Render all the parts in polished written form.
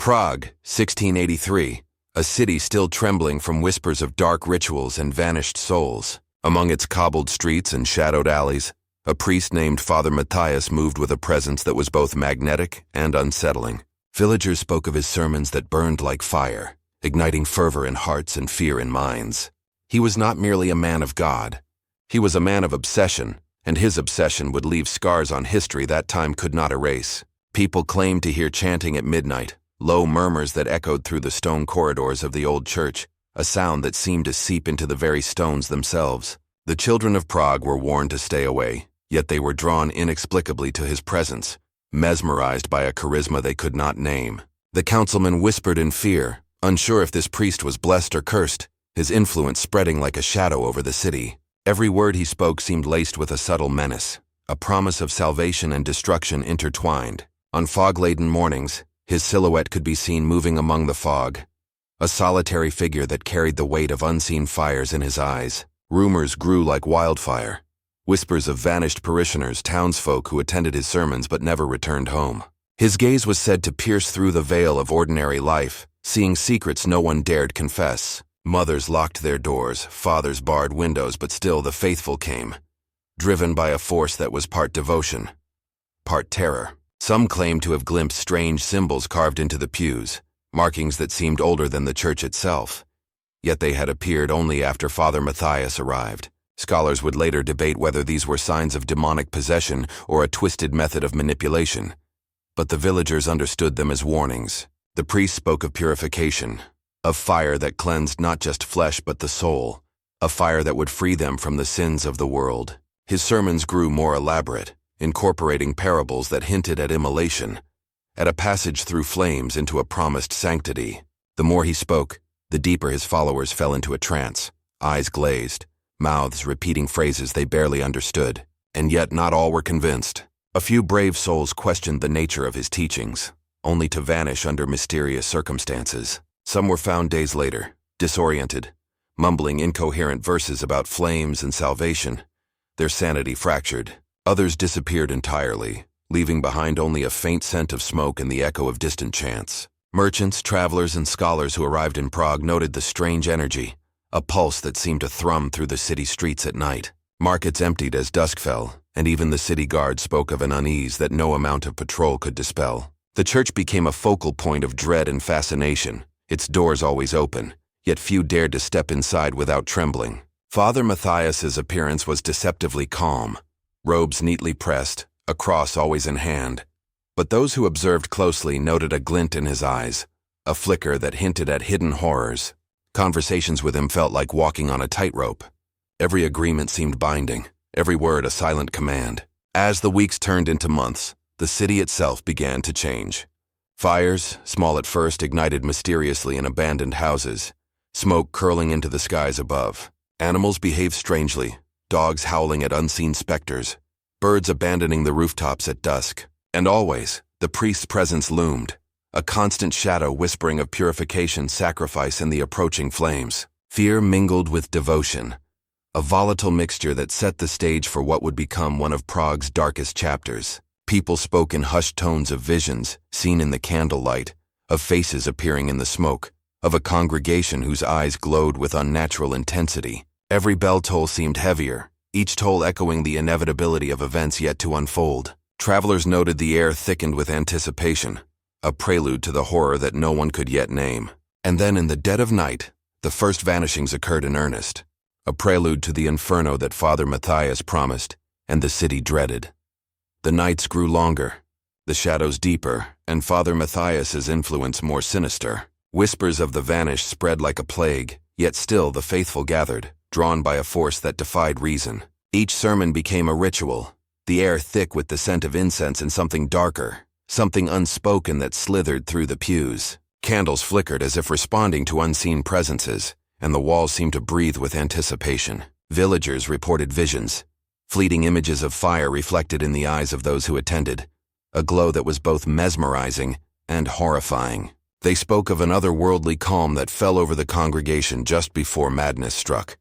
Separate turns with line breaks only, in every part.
Prague, 1683, a city still trembling from whispers of dark rituals and vanished souls. Among its cobbled streets and shadowed alleys, a priest named Father Matthias moved with a presence that was both magnetic and unsettling. Villagers spoke of his sermons that burned like fire, igniting fervor in hearts and fear in minds. He was not merely a man of God. He was a man of obsession, and his obsession would leave scars on history that time could not erase. People claimed to hear chanting at midnight, low murmurs that echoed through the stone corridors of the old church, a sound that seemed to seep into the very stones themselves. The children of Prague were warned to stay away, yet they were drawn inexplicably to his presence, mesmerized by a charisma they could not name. The councilmen whispered in fear, unsure if this priest was blessed or cursed, his influence spreading like a shadow over the city. Every word he spoke seemed laced with a subtle menace, a promise of salvation and destruction intertwined. On fog-laden mornings, his silhouette could be seen moving among the fog, a solitary figure that carried the weight of unseen fires in his eyes. Rumors grew like wildfire, whispers of vanished parishioners, townsfolk who attended his sermons but never returned home. His gaze was said to pierce through the veil of ordinary life, seeing secrets no one dared confess. Mothers locked their doors, fathers barred windows, but still the faithful came, driven by a force that was part devotion, part terror. Some claimed to have glimpsed strange symbols carved into the pews, markings that seemed older than the church itself. Yet they had appeared only after Father Matthias arrived. Scholars would later debate whether these were signs of demonic possession or a twisted method of manipulation. But the villagers understood them as warnings. The priest spoke of purification, of fire that cleansed not just flesh but the soul, a fire that would free them from the sins of the world. His sermons grew more elaborate, incorporating parables that hinted at immolation, at a passage through flames into a promised sanctity. The more he spoke, the deeper his followers fell into a trance, eyes glazed, mouths repeating phrases they barely understood. And yet not all were convinced. A few brave souls questioned the nature of his teachings, only to vanish under mysterious circumstances. Some were found days later, disoriented, mumbling incoherent verses about flames and salvation, their sanity fractured. Others disappeared entirely, leaving behind only a faint scent of smoke and the echo of distant chants. Merchants, travelers, and scholars who arrived in Prague noted the strange energy, a pulse that seemed to thrum through the city streets at night. Markets emptied as dusk fell, and even the city guard spoke of an unease that no amount of patrol could dispel. The church became a focal point of dread and fascination, its doors always open, yet few dared to step inside without trembling. Father Matthias's appearance was deceptively calm, robes neatly pressed, a cross always in hand. But those who observed closely noted a glint in his eyes, a flicker that hinted at hidden horrors. Conversations with him felt like walking on a tightrope. Every agreement seemed binding, every word a silent command. As the weeks turned into months, the city itself began to change. Fires, small at first, ignited mysteriously in abandoned houses, smoke curling into the skies above. Animals behaved strangely, dogs howling at unseen specters, birds abandoning the rooftops at dusk. And always, the priest's presence loomed, a constant shadow whispering of purification, sacrifice, and the approaching flames. Fear mingled with devotion, a volatile mixture that set the stage for what would become one of Prague's darkest chapters. People spoke in hushed tones of visions seen in the candlelight, of faces appearing in the smoke, of a congregation whose eyes glowed with unnatural intensity. Every bell toll seemed heavier, each toll echoing the inevitability of events yet to unfold. Travelers noted the air thickened with anticipation, a prelude to the horror that no one could yet name. And then in the dead of night, the first vanishings occurred in earnest, a prelude to the inferno that Father Matthias promised and the city dreaded. The nights grew longer, the shadows deeper, and Father Matthias's influence more sinister. Whispers of the vanished spread like a plague, yet still the faithful gathered, drawn by a force that defied reason. Each sermon became a ritual, the air thick with the scent of incense and something darker, something unspoken that slithered through the pews. Candles flickered as if responding to unseen presences, and the walls seemed to breathe with anticipation. Villagers reported visions, fleeting images of fire reflected in the eyes of those who attended, a glow that was both mesmerizing and horrifying. They spoke of an otherworldly calm that fell over the congregation just before madness struck,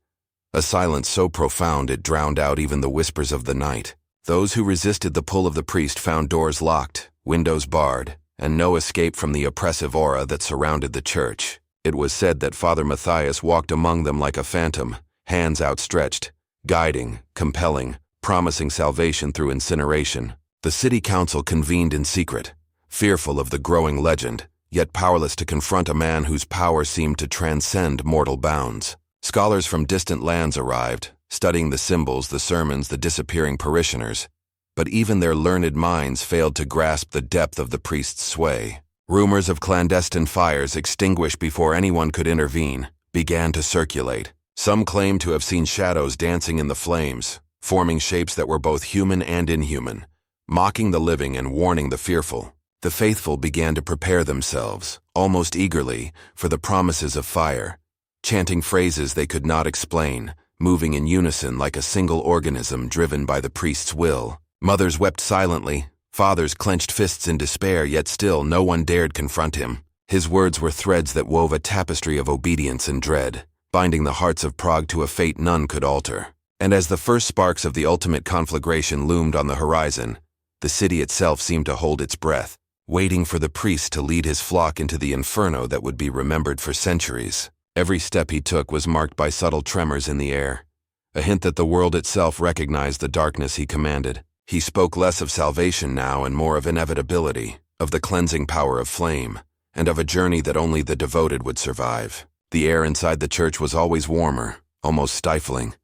a silence so profound it drowned out even the whispers of the night. Those who resisted the pull of the priest found doors locked, windows barred, and no escape from the oppressive aura that surrounded the church. It was said that Father Matthias walked among them like a phantom, hands outstretched, guiding, compelling, promising salvation through incineration. The city council convened in secret, fearful of the growing legend, yet powerless to confront a man whose power seemed to transcend mortal bounds. Scholars from distant lands arrived, studying the symbols, the sermons, the disappearing parishioners, but even their learned minds failed to grasp the depth of the priest's sway. Rumors of clandestine fires extinguished before anyone could intervene began to circulate. Some claimed to have seen shadows dancing in the flames, forming shapes that were both human and inhuman, mocking the living and warning the fearful. The faithful began to prepare themselves, almost eagerly, for the promises of fire, chanting phrases they could not explain, moving in unison like a single organism driven by the priest's will. Mothers wept silently, fathers clenched fists in despair, yet still no one dared confront him. His words were threads that wove a tapestry of obedience and dread, binding the hearts of Prague to a fate none could alter. And as the first sparks of the ultimate conflagration loomed on the horizon, the city itself seemed to hold its breath, waiting for the priest to lead his flock into the inferno that would be remembered for centuries. Every step he took was marked by subtle tremors in the air, a hint that the world itself recognized the darkness he commanded. He spoke less of salvation now and more of inevitability, of the cleansing power of flame, and of a journey that only the devoted would survive. The air inside the church was always warmer, almost stifling,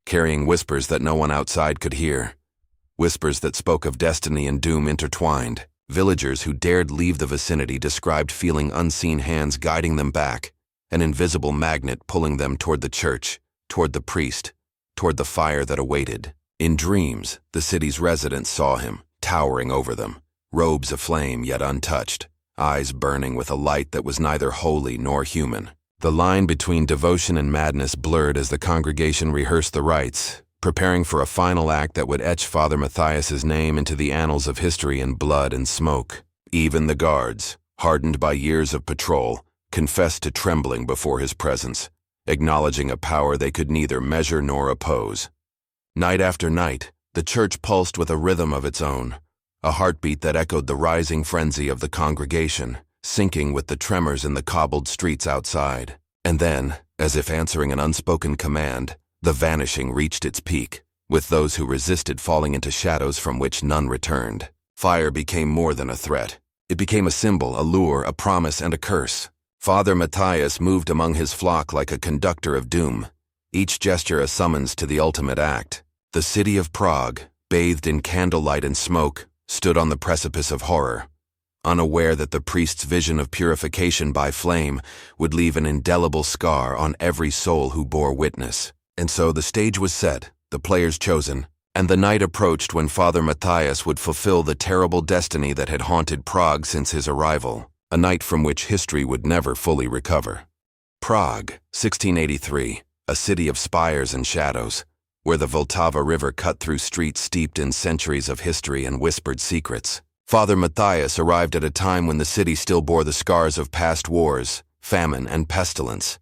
carrying whispers that no one outside could hear, whispers that spoke of destiny and doom intertwined. Villagers who dared leave the vicinity described feeling unseen hands guiding them back, an invisible magnet pulling them toward the church, toward the priest, toward the fire that awaited. In dreams, the city's residents saw him, towering over them, robes aflame yet untouched, eyes burning with a light that was neither holy nor human. The line between devotion and madness blurred as the congregation rehearsed the rites, preparing for a final act that would etch Father Matthias's name into the annals of history in blood and smoke. Even the guards, hardened by years of patrol, confessed to trembling before his presence, acknowledging a power they could neither measure nor oppose. Night after night, the church pulsed with a rhythm of its own, a heartbeat that echoed the rising frenzy of the congregation, syncing with the tremors in the cobbled streets outside. And then, as if answering an unspoken command, the vanishing reached its peak, with those who resisted falling into shadows from which none returned. Fire became more than a threat. It became a symbol, a lure, a promise, and a curse. Father Matthias moved among his flock like a conductor of doom, each gesture a summons to the ultimate act. The city of Prague, bathed in candlelight and smoke, stood on the precipice of horror, unaware that the priest's vision of purification by flame would leave an indelible scar on every soul who bore witness. And so the stage was set, the players chosen, and the night approached when Father Matthias would fulfill the terrible destiny that had haunted Prague since his arrival, a night from which history would never fully recover. Prague, 1683, a city of spires and shadows, where the Vltava River cut through streets steeped in centuries of history and whispered secrets. Father Matthias arrived at a time when the city still bore the scars of past wars, famine, and pestilence,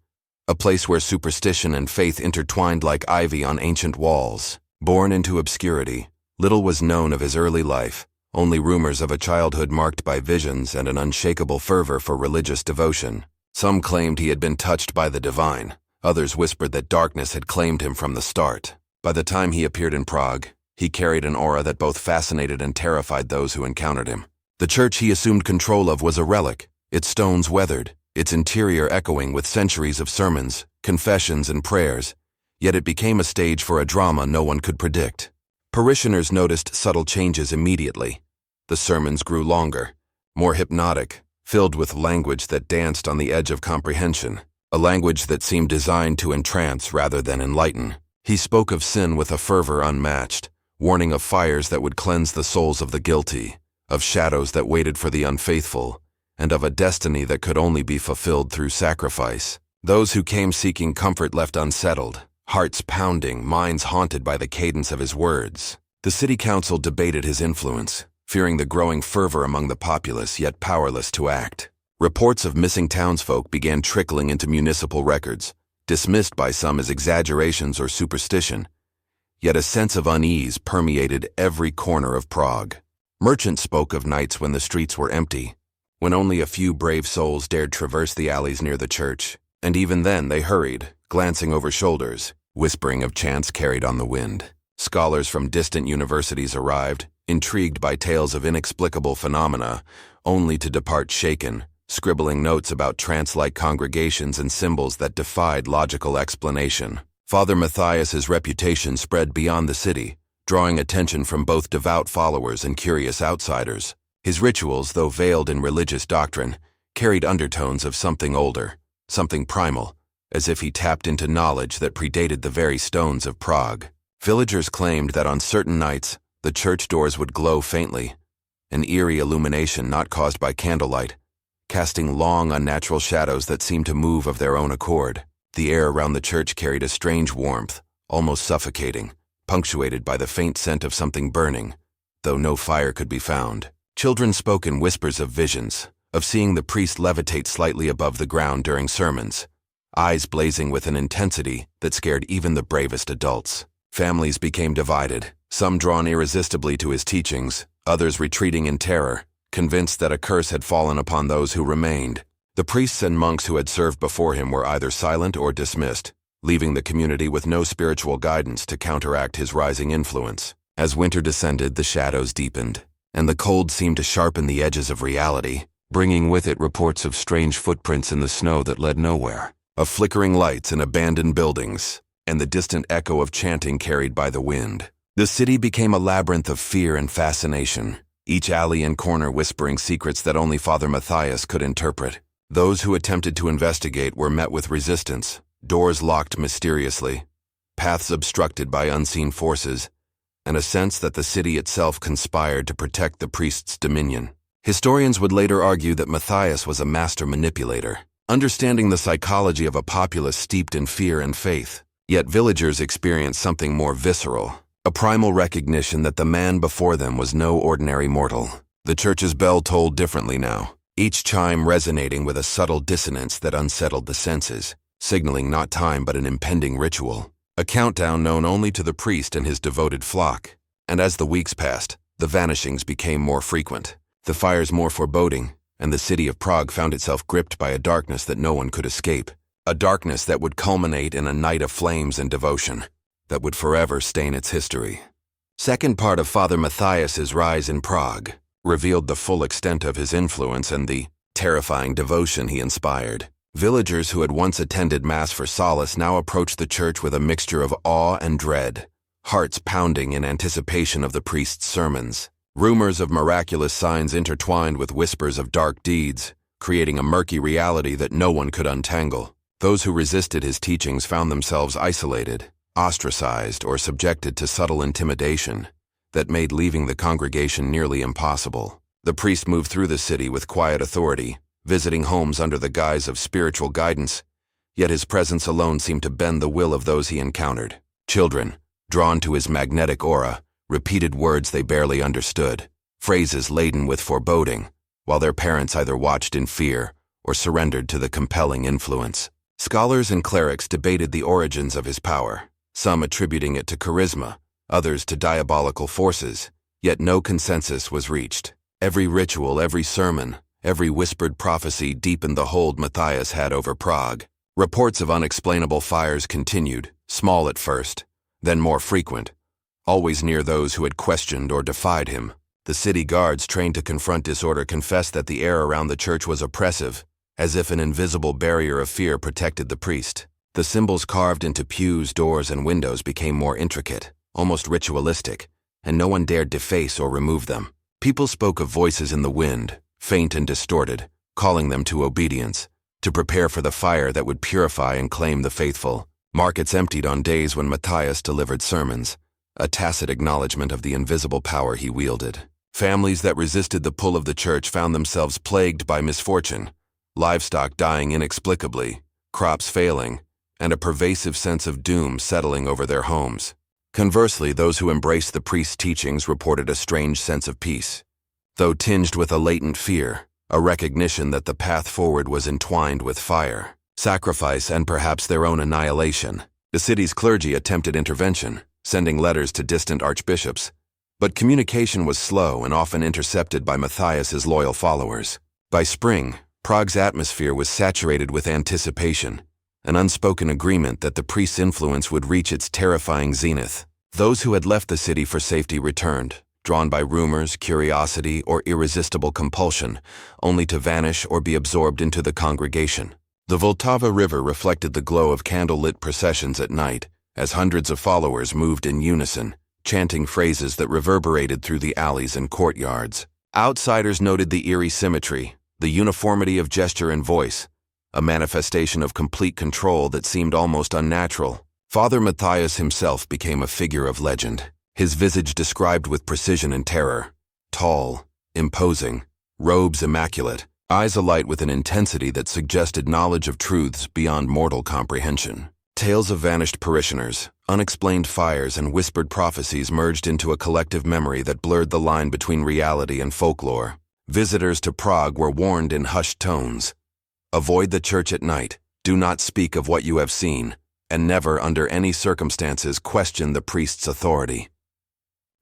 a place where superstition and faith intertwined like ivy on ancient walls. Born into obscurity, little was known of his early life, only rumors of a childhood marked by visions and an unshakable fervor for religious devotion. Some claimed he had been touched by the divine, others whispered that darkness had claimed him from the start. By the time he appeared in Prague, he carried an aura that both fascinated and terrified those who encountered him. The church he assumed control of was a relic, its stones weathered, its interior echoing with centuries of sermons, confessions, and prayers, yet it became a stage for a drama no one could predict. Parishioners noticed subtle changes immediately. The sermons grew longer, more hypnotic, filled with language that danced on the edge of comprehension, a language that seemed designed to entrance rather than enlighten. He spoke of sin with a fervor unmatched, warning of fires that would cleanse the souls of the guilty, of shadows that waited for the unfaithful, and of a destiny that could only be fulfilled through sacrifice. Those who came seeking comfort left unsettled, hearts pounding, minds haunted by the cadence of his words. The city council debated his influence, fearing the growing fervor among the populace yet powerless to act. Reports of missing townsfolk began trickling into municipal records, dismissed by some as exaggerations or superstition, yet a sense of unease permeated every corner of Prague. Merchants spoke of nights when the streets were empty, when only a few brave souls dared traverse the alleys near the church, and even then they hurried, glancing over shoulders, whispering of chants carried on the wind. Scholars from distant universities arrived, intrigued by tales of inexplicable phenomena, only to depart shaken, scribbling notes about trance-like congregations and symbols that defied logical explanation. Father Matthias's reputation spread beyond the city, drawing attention from both devout followers and curious outsiders. His rituals, though veiled in religious doctrine, carried undertones of something older, something primal, as if he tapped into knowledge that predated the very stones of Prague. Villagers claimed that on certain nights, the church doors would glow faintly, an eerie illumination not caused by candlelight, casting long, unnatural shadows that seemed to move of their own accord. The air around the church carried a strange warmth, almost suffocating, punctuated by the faint scent of something burning, though no fire could be found. Children spoke in whispers of visions, of seeing the priest levitate slightly above the ground during sermons, eyes blazing with an intensity that scared even the bravest adults. Families became divided, some drawn irresistibly to his teachings, others retreating in terror, convinced that a curse had fallen upon those who remained. The priests and monks who had served before him were either silent or dismissed, leaving the community with no spiritual guidance to counteract his rising influence. As winter descended, the shadows deepened, and the cold seemed to sharpen the edges of reality, bringing with it reports of strange footprints in the snow that led nowhere, of flickering lights in abandoned buildings, and the distant echo of chanting carried by the wind. The city became a labyrinth of fear and fascination, each alley and corner whispering secrets that only Father Matthias could interpret. Those who attempted to investigate were met with resistance, doors locked mysteriously, paths obstructed by unseen forces, and a sense that the city itself conspired to protect the priest's dominion. Historians would later argue that Matthias was a master manipulator, understanding the psychology of a populace steeped in fear and faith. Yet villagers experienced something more visceral, a primal recognition that the man before them was no ordinary mortal. The church's bell tolled differently now, each chime resonating with a subtle dissonance that unsettled the senses, signaling not time but an impending ritual, a countdown known only to the priest and his devoted flock. And as the weeks passed, the vanishings became more frequent, the fires more foreboding, and the city of Prague found itself gripped by a darkness that no one could escape, a darkness that would culminate in a night of flames and devotion, that would forever stain its history. Second part of Father Matthias's rise in Prague revealed the full extent of his influence and the terrifying devotion he inspired. Villagers who had once attended Mass for solace now approached the church with a mixture of awe and dread, hearts pounding in anticipation of the priest's sermons. Rumors of miraculous signs intertwined with whispers of dark deeds, creating a murky reality that no one could untangle. Those who resisted his teachings found themselves isolated, ostracized, or subjected to subtle intimidation that made leaving the congregation nearly impossible. The priest moved through the city with quiet authority, visiting homes under the guise of spiritual guidance, yet his presence alone seemed to bend the will of those he encountered. Children, drawn to his magnetic aura, repeated words they barely understood, phrases laden with foreboding, while their parents either watched in fear or surrendered to the compelling influence. Scholars and clerics debated the origins of his power, some attributing it to charisma, others to diabolical forces, yet no consensus was reached. Every ritual, every sermon, every whispered prophecy deepened the hold Matthias had over Prague. Reports of unexplainable fires continued, small at first, then more frequent, always near those who had questioned or defied him. The city guards trained to confront disorder confessed that the air around the church was oppressive, as if an invisible barrier of fear protected the priest. The symbols carved into pews, doors, and windows became more intricate, almost ritualistic, and no one dared deface or remove them. People spoke of voices in the wind, faint and distorted, calling them to obedience, to prepare for the fire that would purify and claim the faithful. Markets emptied on days when Matthias delivered sermons, a tacit acknowledgement of the invisible power he wielded. Families that resisted the pull of the church found themselves plagued by misfortune, livestock dying inexplicably, crops failing, and a pervasive sense of doom settling over their homes. Conversely, those who embraced the priest's teachings reported a strange sense of peace, though tinged with a latent fear, a recognition that the path forward was entwined with fire, sacrifice, and perhaps their own annihilation. The city's clergy attempted intervention, sending letters to distant archbishops, but communication was slow and often intercepted by Matthias's loyal followers. By spring, Prague's atmosphere was saturated with anticipation, an unspoken agreement that the priest's influence would reach its terrifying zenith. Those who had left the city for safety returned, drawn by rumors, curiosity, or irresistible compulsion, only to vanish or be absorbed into the congregation. The Vltava River reflected the glow of candle-lit processions at night, as hundreds of followers moved in unison, chanting phrases that reverberated through the alleys and courtyards. Outsiders noted the eerie symmetry, the uniformity of gesture and voice, a manifestation of complete control that seemed almost unnatural. Father Matthias himself became a figure of legend, his visage described with precision and terror. Tall, imposing, robes immaculate, eyes alight with an intensity that suggested knowledge of truths beyond mortal comprehension. Tales of vanished parishioners, unexplained fires, and whispered prophecies merged into a collective memory that blurred the line between reality and folklore. Visitors to Prague were warned in hushed tones. Avoid the church at night, do not speak of what you have seen, and never under any circumstances question the priest's authority.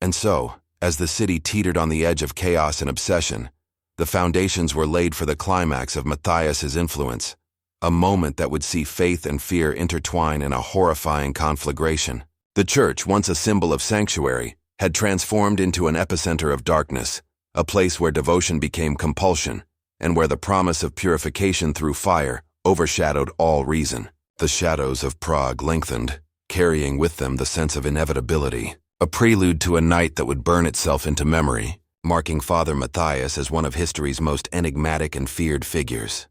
And so, as the city teetered on the edge of chaos and obsession, the foundations were laid for the climax of Matthias's influence, a moment that would see faith and fear intertwine in a horrifying conflagration. The church, once a symbol of sanctuary, had transformed into an epicenter of darkness, a place where devotion became compulsion, and where the promise of purification through fire overshadowed all reason. The shadows of Prague lengthened, carrying with them the sense of inevitability, a prelude to a night that would burn itself into memory, marking Father Matthias as one of history's most enigmatic and feared figures.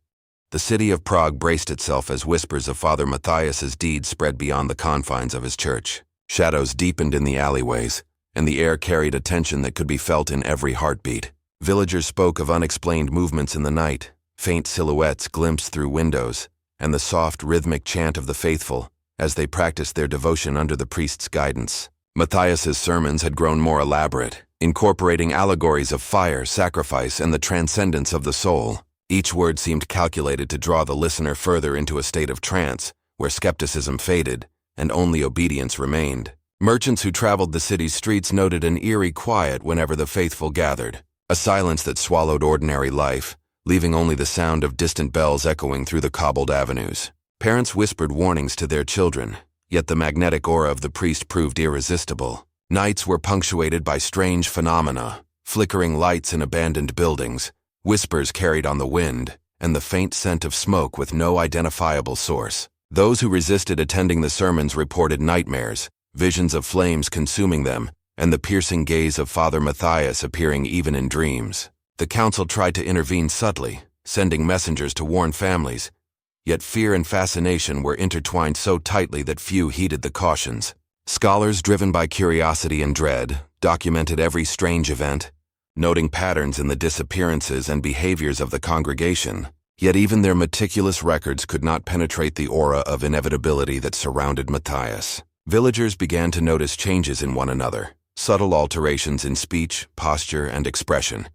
The city of Prague braced itself as whispers of Father Matthias's deeds spread beyond the confines of his church. Shadows deepened in the alleyways, and the air carried a tension that could be felt in every heartbeat. Villagers spoke of unexplained movements in the night, faint silhouettes glimpsed through windows, and the soft, rhythmic chant of the faithful as they practiced their devotion under the priest's guidance. Matthias's sermons had grown more elaborate, incorporating allegories of fire, sacrifice, and the transcendence of the soul. Each word seemed calculated to draw the listener further into a state of trance, where skepticism faded and only obedience remained. Merchants who traveled the city's streets noted an eerie quiet whenever the faithful gathered, a silence that swallowed ordinary life, leaving only the sound of distant bells echoing through the cobbled avenues. Parents whispered warnings to their children, yet the magnetic aura of the priest proved irresistible. Nights were punctuated by strange phenomena, flickering lights in abandoned buildings, whispers carried on the wind, and the faint scent of smoke with no identifiable source. Those who resisted attending the sermons reported nightmares, visions of flames consuming them, and the piercing gaze of Father Matthias appearing even in dreams. The council tried to intervene subtly, sending messengers to warn families, yet fear and fascination were intertwined so tightly that few heeded the cautions. Scholars driven by curiosity and dread documented every strange event, noting patterns in the disappearances and behaviors of the congregation, yet even their meticulous records could not penetrate the aura of inevitability that surrounded Matthias. Villagers began to notice changes in one another, subtle alterations in speech, posture, and expression,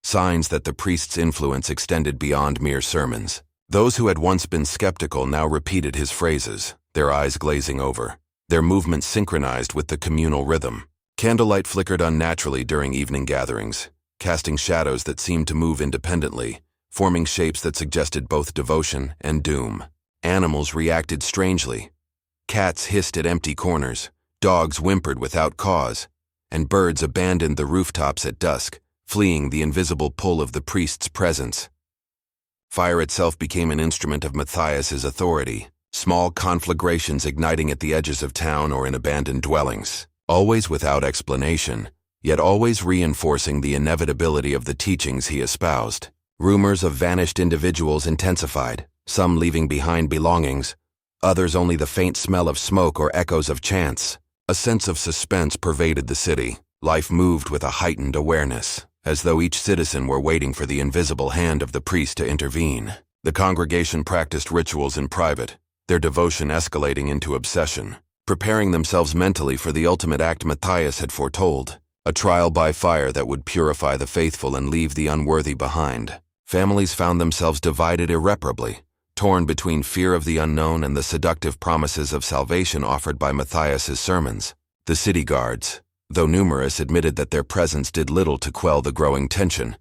signs that the priest's influence extended beyond mere sermons. Those who had once been skeptical now repeated his phrases, their eyes glazing over, their movements synchronized with the communal rhythm. Candlelight flickered unnaturally during evening gatherings, casting shadows that seemed to move independently, forming shapes that suggested both devotion and doom. Animals reacted strangely. Cats hissed at empty corners, dogs whimpered without cause, and birds abandoned the rooftops at dusk, fleeing the invisible pull of the priest's presence. Fire itself became an instrument of Matthias's authority, small conflagrations igniting at the edges of town or in abandoned dwellings, always without explanation, yet always reinforcing the inevitability of the teachings he espoused. Rumors of vanished individuals intensified, some leaving behind belongings, others only the faint smell of smoke or echoes of chants. A sense of suspense pervaded the city. Life moved with a heightened awareness, as though each citizen were waiting for the invisible hand of the priest to intervene. The congregation practiced rituals in private, their devotion escalating into obsession, preparing themselves mentally for the ultimate act Matthias had foretold, a trial by fire that would purify the faithful and leave the unworthy behind. Families found themselves divided irreparably, torn between fear of the unknown and the seductive promises of salvation offered by Matthias's sermons. The city guards, though numerous, admitted that their presence did little to quell the growing tension,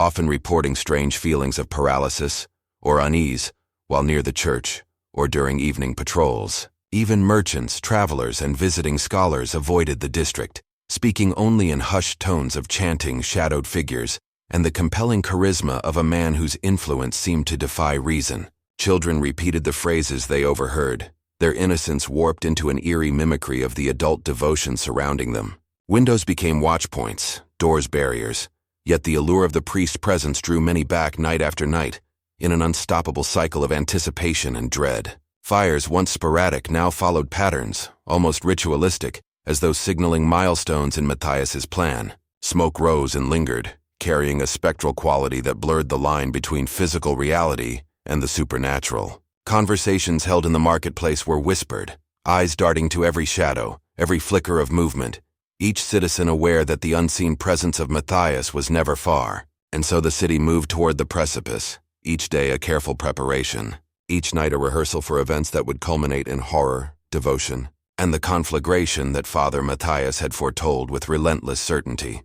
often reporting strange feelings of paralysis or unease while near the church or during evening patrols. Even merchants, travelers, and visiting scholars avoided the district, speaking only in hushed tones of chanting shadowed figures and the compelling charisma of a man whose influence seemed to defy reason. Children repeated the phrases they overheard, their innocence warped into an eerie mimicry of the adult devotion surrounding them. Windows became watchpoints, doors barriers, yet the allure of the priest's presence drew many back night after night, in an unstoppable cycle of anticipation and dread. Fires, once sporadic, now followed patterns, almost ritualistic, as though signaling milestones in Matthias's plan. Smoke rose and lingered, carrying a spectral quality that blurred the line between physical reality and the supernatural. Conversations held in the marketplace were whispered, eyes darting to every shadow, every flicker of movement, each citizen aware that the unseen presence of Matthias was never far. And so the city moved toward the precipice, each day a careful preparation, each night a rehearsal for events that would culminate in horror, devotion, and the conflagration that Father Matthias had foretold with relentless certainty.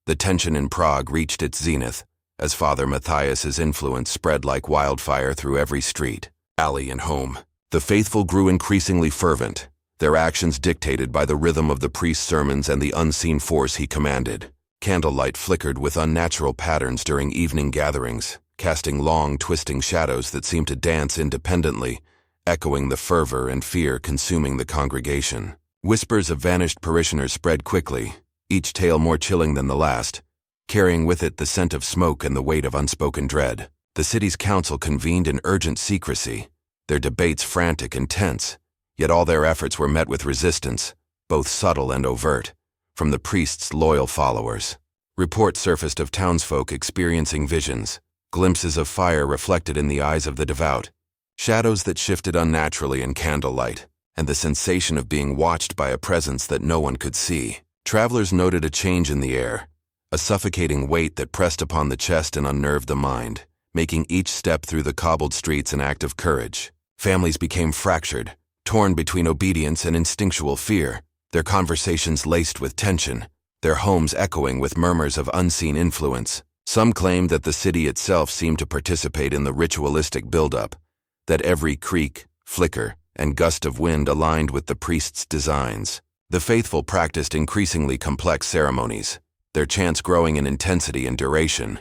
The tension in Prague reached its zenith as Father Matthias's influence spread like wildfire through every street, alley, and home. The faithful grew increasingly fervent, their actions dictated by the rhythm of the priest's sermons and the unseen force he commanded. Candlelight flickered with unnatural patterns during evening gatherings, casting long, twisting shadows that seemed to dance independently, echoing the fervor and fear consuming the congregation. Whispers of vanished parishioners spread quickly, each tale more chilling than the last, carrying with it the scent of smoke and the weight of unspoken dread. The city's council convened in urgent secrecy, their debates frantic and tense, yet all their efforts were met with resistance, both subtle and overt, from the priest's loyal followers. Reports surfaced of townsfolk experiencing visions, glimpses of fire reflected in the eyes of the devout, shadows that shifted unnaturally in candlelight, and the sensation of being watched by a presence that no one could see. Travelers noted a change in the air, a suffocating weight that pressed upon the chest and unnerved the mind, making each step through the cobbled streets an act of courage. Families became fractured, torn between obedience and instinctual fear, their conversations laced with tension, their homes echoing with murmurs of unseen influence. Some claimed that the city itself seemed to participate in the ritualistic buildup, that every creak, flicker, and gust of wind aligned with the priest's designs. The faithful practiced increasingly complex ceremonies, their chants growing in intensity and duration,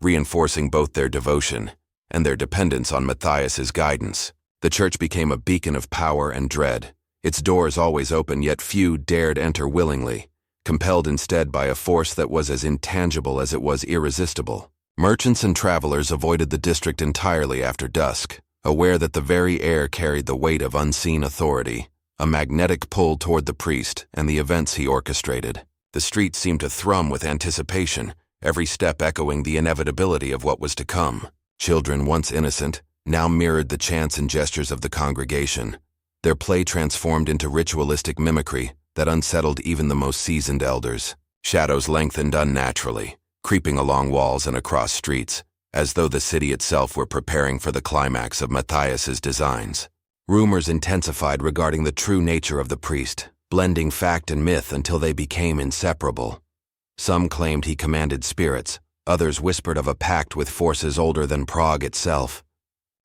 reinforcing both their devotion and their dependence on Matthias's guidance. The church became a beacon of power and dread, its doors always open, yet few dared enter willingly, compelled instead by a force that was as intangible as it was irresistible. Merchants and travelers avoided the district entirely after dusk, aware that the very air carried the weight of unseen authority, a magnetic pull toward the priest and the events he orchestrated. The streets seemed to thrum with anticipation, every step echoing the inevitability of what was to come. Children, once innocent, now mirrored the chants and gestures of the congregation, their play transformed into ritualistic mimicry that unsettled even the most seasoned elders. Shadows lengthened unnaturally, creeping along walls and across streets, as though the city itself were preparing for the climax of Matthias's designs. Rumors intensified regarding the true nature of the priest, blending fact and myth until they became inseparable. Some claimed he commanded spirits, others whispered of a pact with forces older than Prague itself.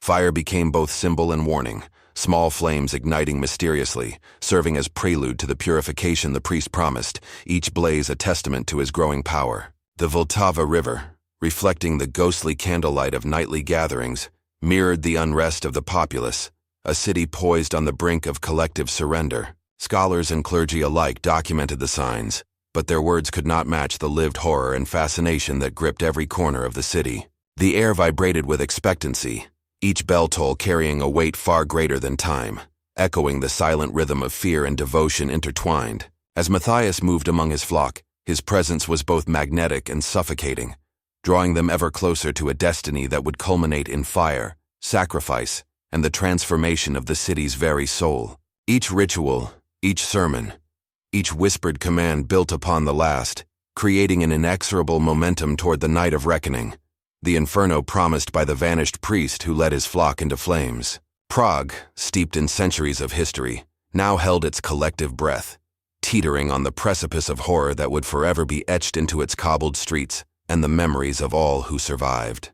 Fire became both symbol and warning, small flames igniting mysteriously, serving as prelude to the purification the priest promised, each blaze a testament to his growing power. The Vltava River, reflecting the ghostly candlelight of nightly gatherings, mirrored the unrest of the populace, a city poised on the brink of collective surrender. Scholars and clergy alike documented the signs, but their words could not match the lived horror and fascination that gripped every corner of the city. The air vibrated with expectancy, each bell toll carrying a weight far greater than time, echoing the silent rhythm of fear and devotion intertwined. As Matthias moved among his flock, his presence was both magnetic and suffocating, drawing them ever closer to a destiny that would culminate in fire, sacrifice, and the transformation of the city's very soul. Each ritual, each sermon, each whispered command built upon the last, creating an inexorable momentum toward the night of reckoning, the inferno promised by the vanished priest who led his flock into flames. Prague, steeped in centuries of history, now held its collective breath, teetering on the precipice of horror that would forever be etched into its cobbled streets and the memories of all who survived.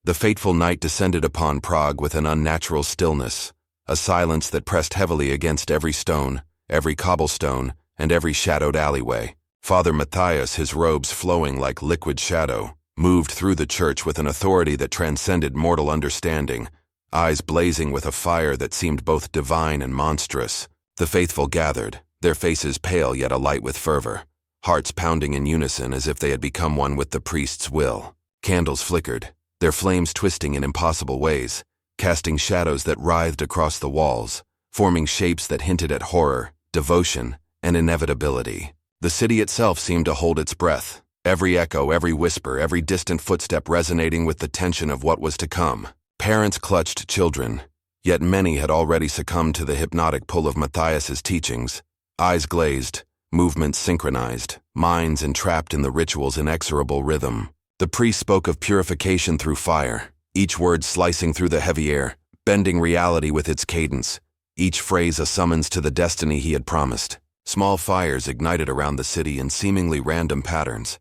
The fateful night descended upon Prague with an unnatural stillness, a silence that pressed heavily against every stone, every cobblestone, and every shadowed alleyway. Father Matthias, his robes flowing like liquid shadow, moved through the church with an authority that transcended mortal understanding, eyes blazing with a fire that seemed both divine and monstrous. The faithful gathered, their faces pale yet alight with fervor, hearts pounding in unison as if they had become one with the priest's will. Candles flickered, their flames twisting in impossible ways, casting shadows that writhed across the walls, forming shapes that hinted at horror, devotion, and inevitability. The city itself seemed to hold its breath, every echo, every whisper, every distant footstep resonating with the tension of what was to come. Parents clutched children, yet many had already succumbed to the hypnotic pull of Matthias's teachings, eyes glazed, movements synchronized, minds entrapped in the ritual's inexorable rhythm. The priest spoke of purification through fire, each word slicing through the heavy air, bending reality with its cadence, each phrase a summons to the destiny he had promised. Small fires ignited around the city in seemingly random patterns,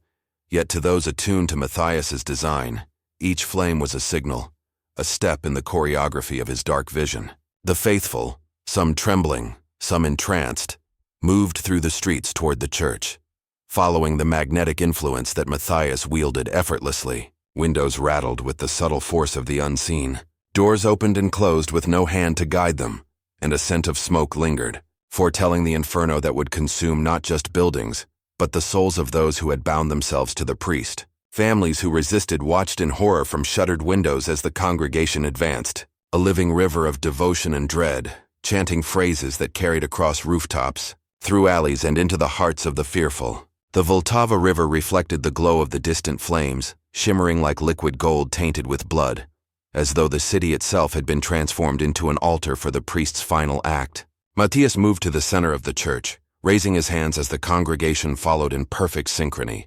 yet to those attuned to Matthias's design, each flame was a signal, a step in the choreography of his dark vision. The faithful, some trembling, some entranced, moved through the streets toward the church, following the magnetic influence that Matthias wielded effortlessly. Windows rattled with the subtle force of the unseen. Doors opened and closed with no hand to guide them, and a scent of smoke lingered, foretelling the inferno that would consume not just buildings, but the souls of those who had bound themselves to the priest. Families who resisted watched in horror from shuttered windows as the congregation advanced, a living river of devotion and dread, chanting phrases that carried across rooftops, through alleys and into the hearts of the fearful. The Vltava River reflected the glow of the distant flames, shimmering like liquid gold tainted with blood, as though the city itself had been transformed into an altar for the priest's final act. Matthias moved to the center of the church, raising his hands as the congregation followed in perfect synchrony,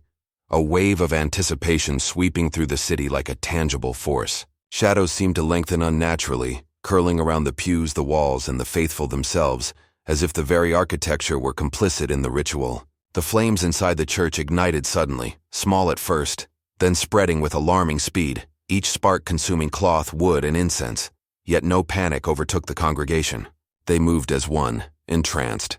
a wave of anticipation sweeping through the city like a tangible force. Shadows seemed to lengthen unnaturally, curling around the pews, the walls, and the faithful themselves, as if the very architecture were complicit in the ritual. The flames inside the church ignited suddenly, small at first, then spreading with alarming speed, each spark consuming cloth, wood, and incense. Yet no panic overtook the congregation. They moved as one, entranced,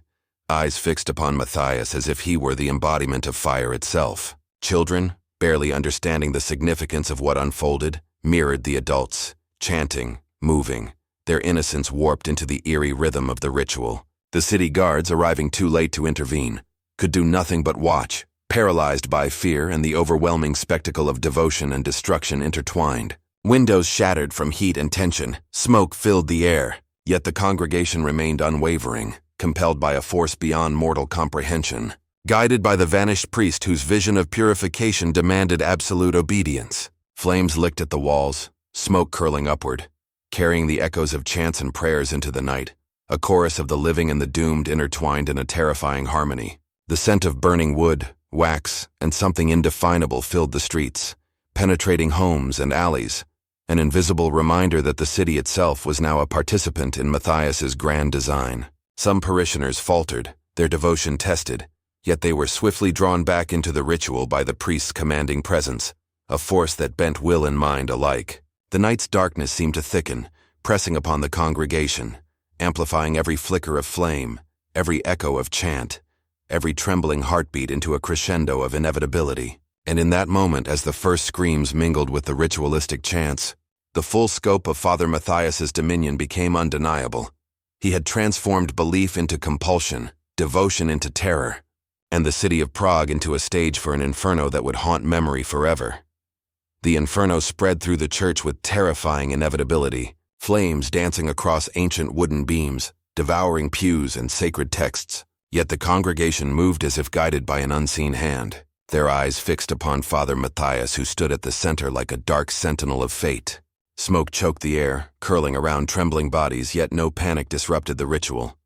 eyes fixed upon Matthias as if he were the embodiment of fire itself. Children, barely understanding the significance of what unfolded, mirrored the adults, chanting, moving, their innocence warped into the eerie rhythm of the ritual. The city guards, arriving too late to intervene, could do nothing but watch, paralyzed by fear and the overwhelming spectacle of devotion and destruction intertwined. Windows shattered from heat and tension, smoke filled the air, yet the congregation remained unwavering, compelled by a force beyond mortal comprehension, guided by the vanished priest whose vision of purification demanded absolute obedience. Flames licked at the walls, smoke curling upward, carrying the echoes of chants and prayers into the night, a chorus of the living and the doomed intertwined in a terrifying harmony. The scent of burning wood, wax, and something indefinable filled the streets, penetrating homes and alleys, an invisible reminder that the city itself was now a participant in Matthias's grand design. Some parishioners faltered, their devotion tested, yet they were swiftly drawn back into the ritual by the priest's commanding presence, a force that bent will and mind alike. The night's darkness seemed to thicken, pressing upon the congregation, amplifying every flicker of flame, every echo of chant, every trembling heartbeat into a crescendo of inevitability. And in that moment, as the first screams mingled with the ritualistic chants, the full scope of Father Matthias's dominion became undeniable. He had transformed belief into compulsion, devotion into terror, and the city of Prague into a stage for an inferno that would haunt memory forever. The inferno spread through the church with terrifying inevitability, flames dancing across ancient wooden beams, devouring pews and sacred texts. Yet the congregation moved as if guided by an unseen hand, their eyes fixed upon Father Matthias, who stood at the center like a dark sentinel of fate. Smoke choked the air, curling around trembling bodies, yet no panic disrupted the ritual.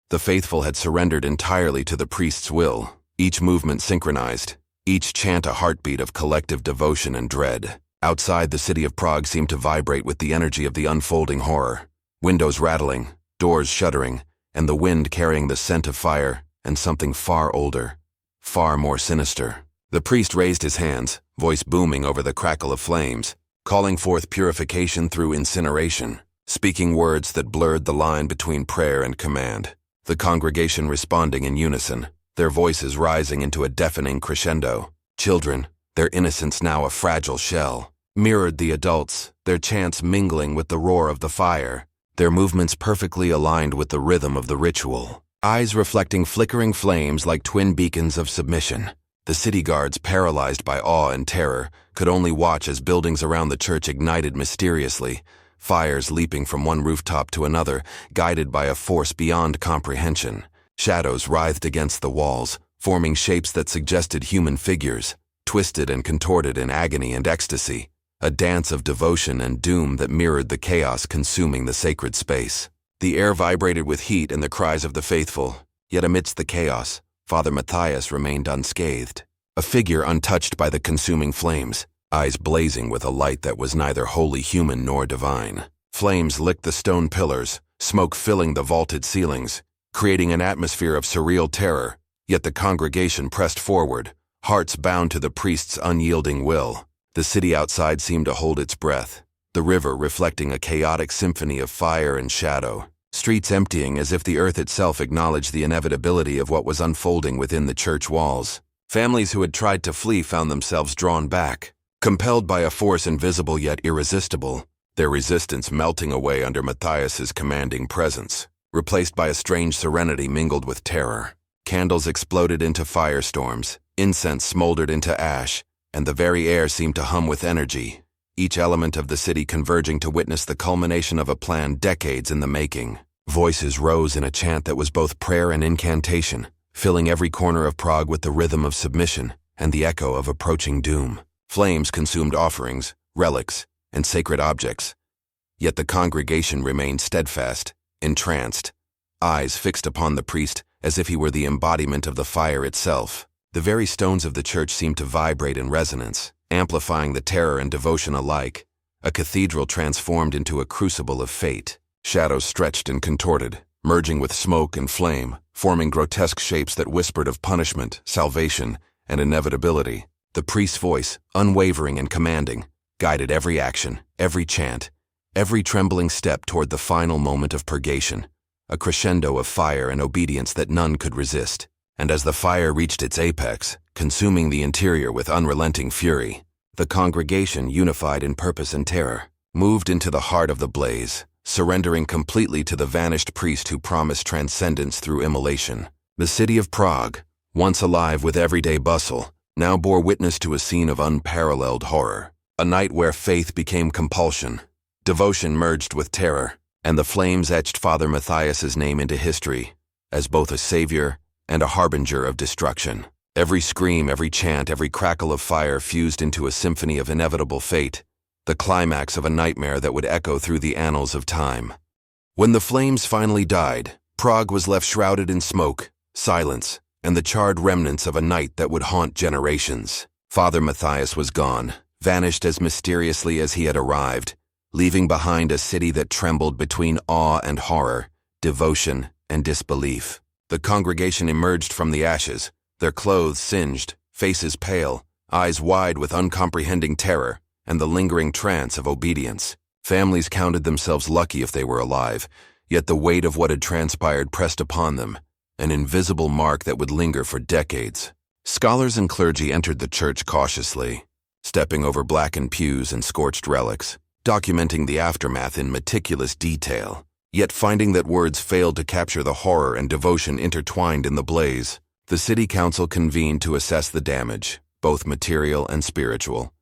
The faithful had surrendered entirely to the priest's will, each movement synchronized, each chant a heartbeat of collective devotion and dread. Outside, the city of Prague seemed to vibrate with the energy of the unfolding horror, windows rattling, doors shuddering, and the wind carrying the scent of fire and something far older, far more sinister. The priest raised his hands, voice booming over the crackle of flames, calling forth purification through incineration, speaking words that blurred the line between prayer and command. The congregation responding in unison, their voices rising into a deafening crescendo. Children, their innocence now a fragile shell, mirrored the adults, their chants mingling with the roar of the fire, their movements perfectly aligned with the rhythm of the ritual. Eyes reflecting flickering flames like twin beacons of submission. The city guards, paralyzed by awe and terror, could only watch as buildings around the church ignited mysteriously, fires leaping from one rooftop to another, guided by a force beyond comprehension. Shadows writhed against the walls, forming shapes that suggested human figures, twisted and contorted in agony and ecstasy, a dance of devotion and doom that mirrored the chaos consuming the sacred space. The air vibrated with heat and the cries of the faithful, yet amidst the chaos, Father Matthias remained unscathed, a figure untouched by the consuming flames, eyes blazing with a light that was neither wholly human nor divine. Flames licked the stone pillars, smoke filling the vaulted ceilings, creating an atmosphere of surreal terror, yet the congregation pressed forward, hearts bound to the priest's unyielding will. The city outside seemed to hold its breath, the river reflecting a chaotic symphony of fire and shadow, streets emptying as if the earth itself acknowledged the inevitability of what was unfolding within the church walls. Families who had tried to flee found themselves drawn back, compelled by a force invisible yet irresistible, their resistance melting away under Matthias's commanding presence, replaced by a strange serenity mingled with terror. Candles exploded into firestorms, incense smoldered into ash, and the very air seemed to hum with energy, each element of the city converging to witness the culmination of a plan decades in the making. Voices rose in a chant that was both prayer and incantation, filling every corner of Prague with the rhythm of submission and the echo of approaching doom. Flames consumed offerings, relics, and sacred objects, yet the congregation remained steadfast, entranced, eyes fixed upon the priest as if he were the embodiment of the fire itself. The very stones of the church seemed to vibrate in resonance, amplifying the terror and devotion alike, a cathedral transformed into a crucible of fate. Shadows stretched and contorted, merging with smoke and flame, forming grotesque shapes that whispered of punishment, salvation, and inevitability. The priest's voice, unwavering and commanding, guided every action, every chant, every trembling step toward the final moment of purgation, a crescendo of fire and obedience that none could resist. And as the fire reached its apex, consuming the interior with unrelenting fury, the congregation, unified in purpose and terror, moved into the heart of the blaze, surrendering completely to the vanished priest who promised transcendence through immolation. The city of Prague, once alive with everyday bustle, now bore witness to a scene of unparalleled horror, a night where faith became compulsion, devotion merged with terror, and the flames etched Father Matthias's name into history as both a savior and a harbinger of destruction. Every scream, every chant, every crackle of fire fused into a symphony of inevitable fate, the climax of a nightmare that would echo through the annals of time. When the flames finally died, Prague was left shrouded in smoke, silence, and the charred remnants of a night that would haunt generations. Father Matthias was gone, vanished as mysteriously as he had arrived, leaving behind a city that trembled between awe and horror, devotion and disbelief. The congregation emerged from the ashes, their clothes singed, faces pale, eyes wide with uncomprehending terror and the lingering trance of obedience. Families counted themselves lucky if they were alive, yet the weight of what had transpired pressed upon them, an invisible mark that would linger for decades. Scholars and clergy entered the church cautiously, stepping over blackened pews and scorched relics, documenting the aftermath in meticulous detail. Yet finding that words failed to capture the horror and devotion intertwined in the blaze, the city council convened to assess the damage, both material and spiritual.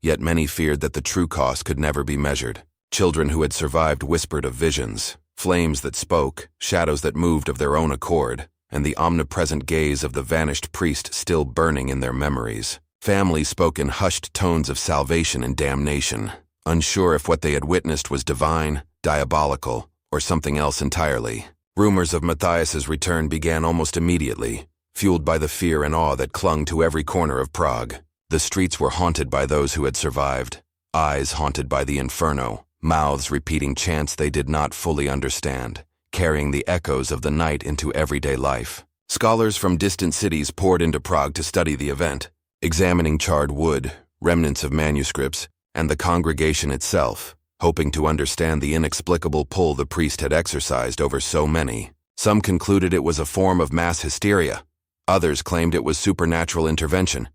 Yet many feared that the true cost could never be measured. Children who had survived whispered of visions, flames that spoke, shadows that moved of their own accord, and the omnipresent gaze of the vanished priest still burning in their memories. Families spoke in hushed tones of salvation and damnation, unsure if what they had witnessed was divine, diabolical, or something else entirely. Rumors of Matthias's return began almost immediately, fueled by the fear and awe that clung to every corner of Prague. The streets were haunted by those who had survived, eyes haunted by the inferno, mouths repeating chants they did not fully understand, carrying the echoes of the night into everyday life. Scholars from distant cities poured into Prague to study the event, examining charred wood, remnants of manuscripts, and the congregation itself, hoping to understand the inexplicable pull the priest had exercised over so many. Some concluded it was a form of mass hysteria. Others claimed it was supernatural intervention.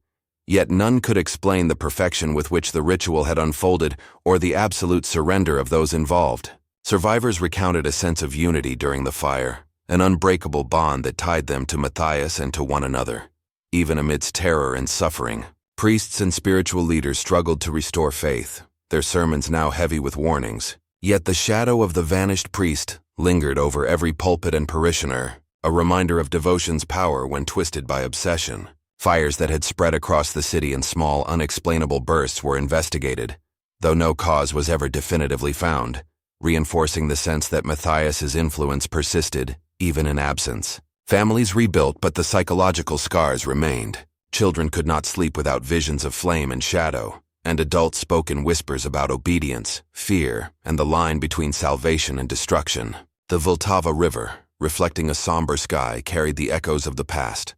Yet none could explain the perfection with which the ritual had unfolded or the absolute surrender of those involved. Survivors recounted a sense of unity during the fire, an unbreakable bond that tied them to Matthias and to one another. Even amidst terror and suffering, priests and spiritual leaders struggled to restore faith, their sermons now heavy with warnings. Yet the shadow of the vanished priest lingered over every pulpit and parishioner, a reminder of devotion's power when twisted by obsession. Fires that had spread across the city in small, unexplainable bursts were investigated, though no cause was ever definitively found, reinforcing the sense that Matthias's influence persisted, even in absence. Families rebuilt, but the psychological scars remained. Children could not sleep without visions of flame and shadow, and adults spoke in whispers about obedience, fear, and the line between salvation and destruction. The Vltava River, reflecting a somber sky, carried the echoes of the past,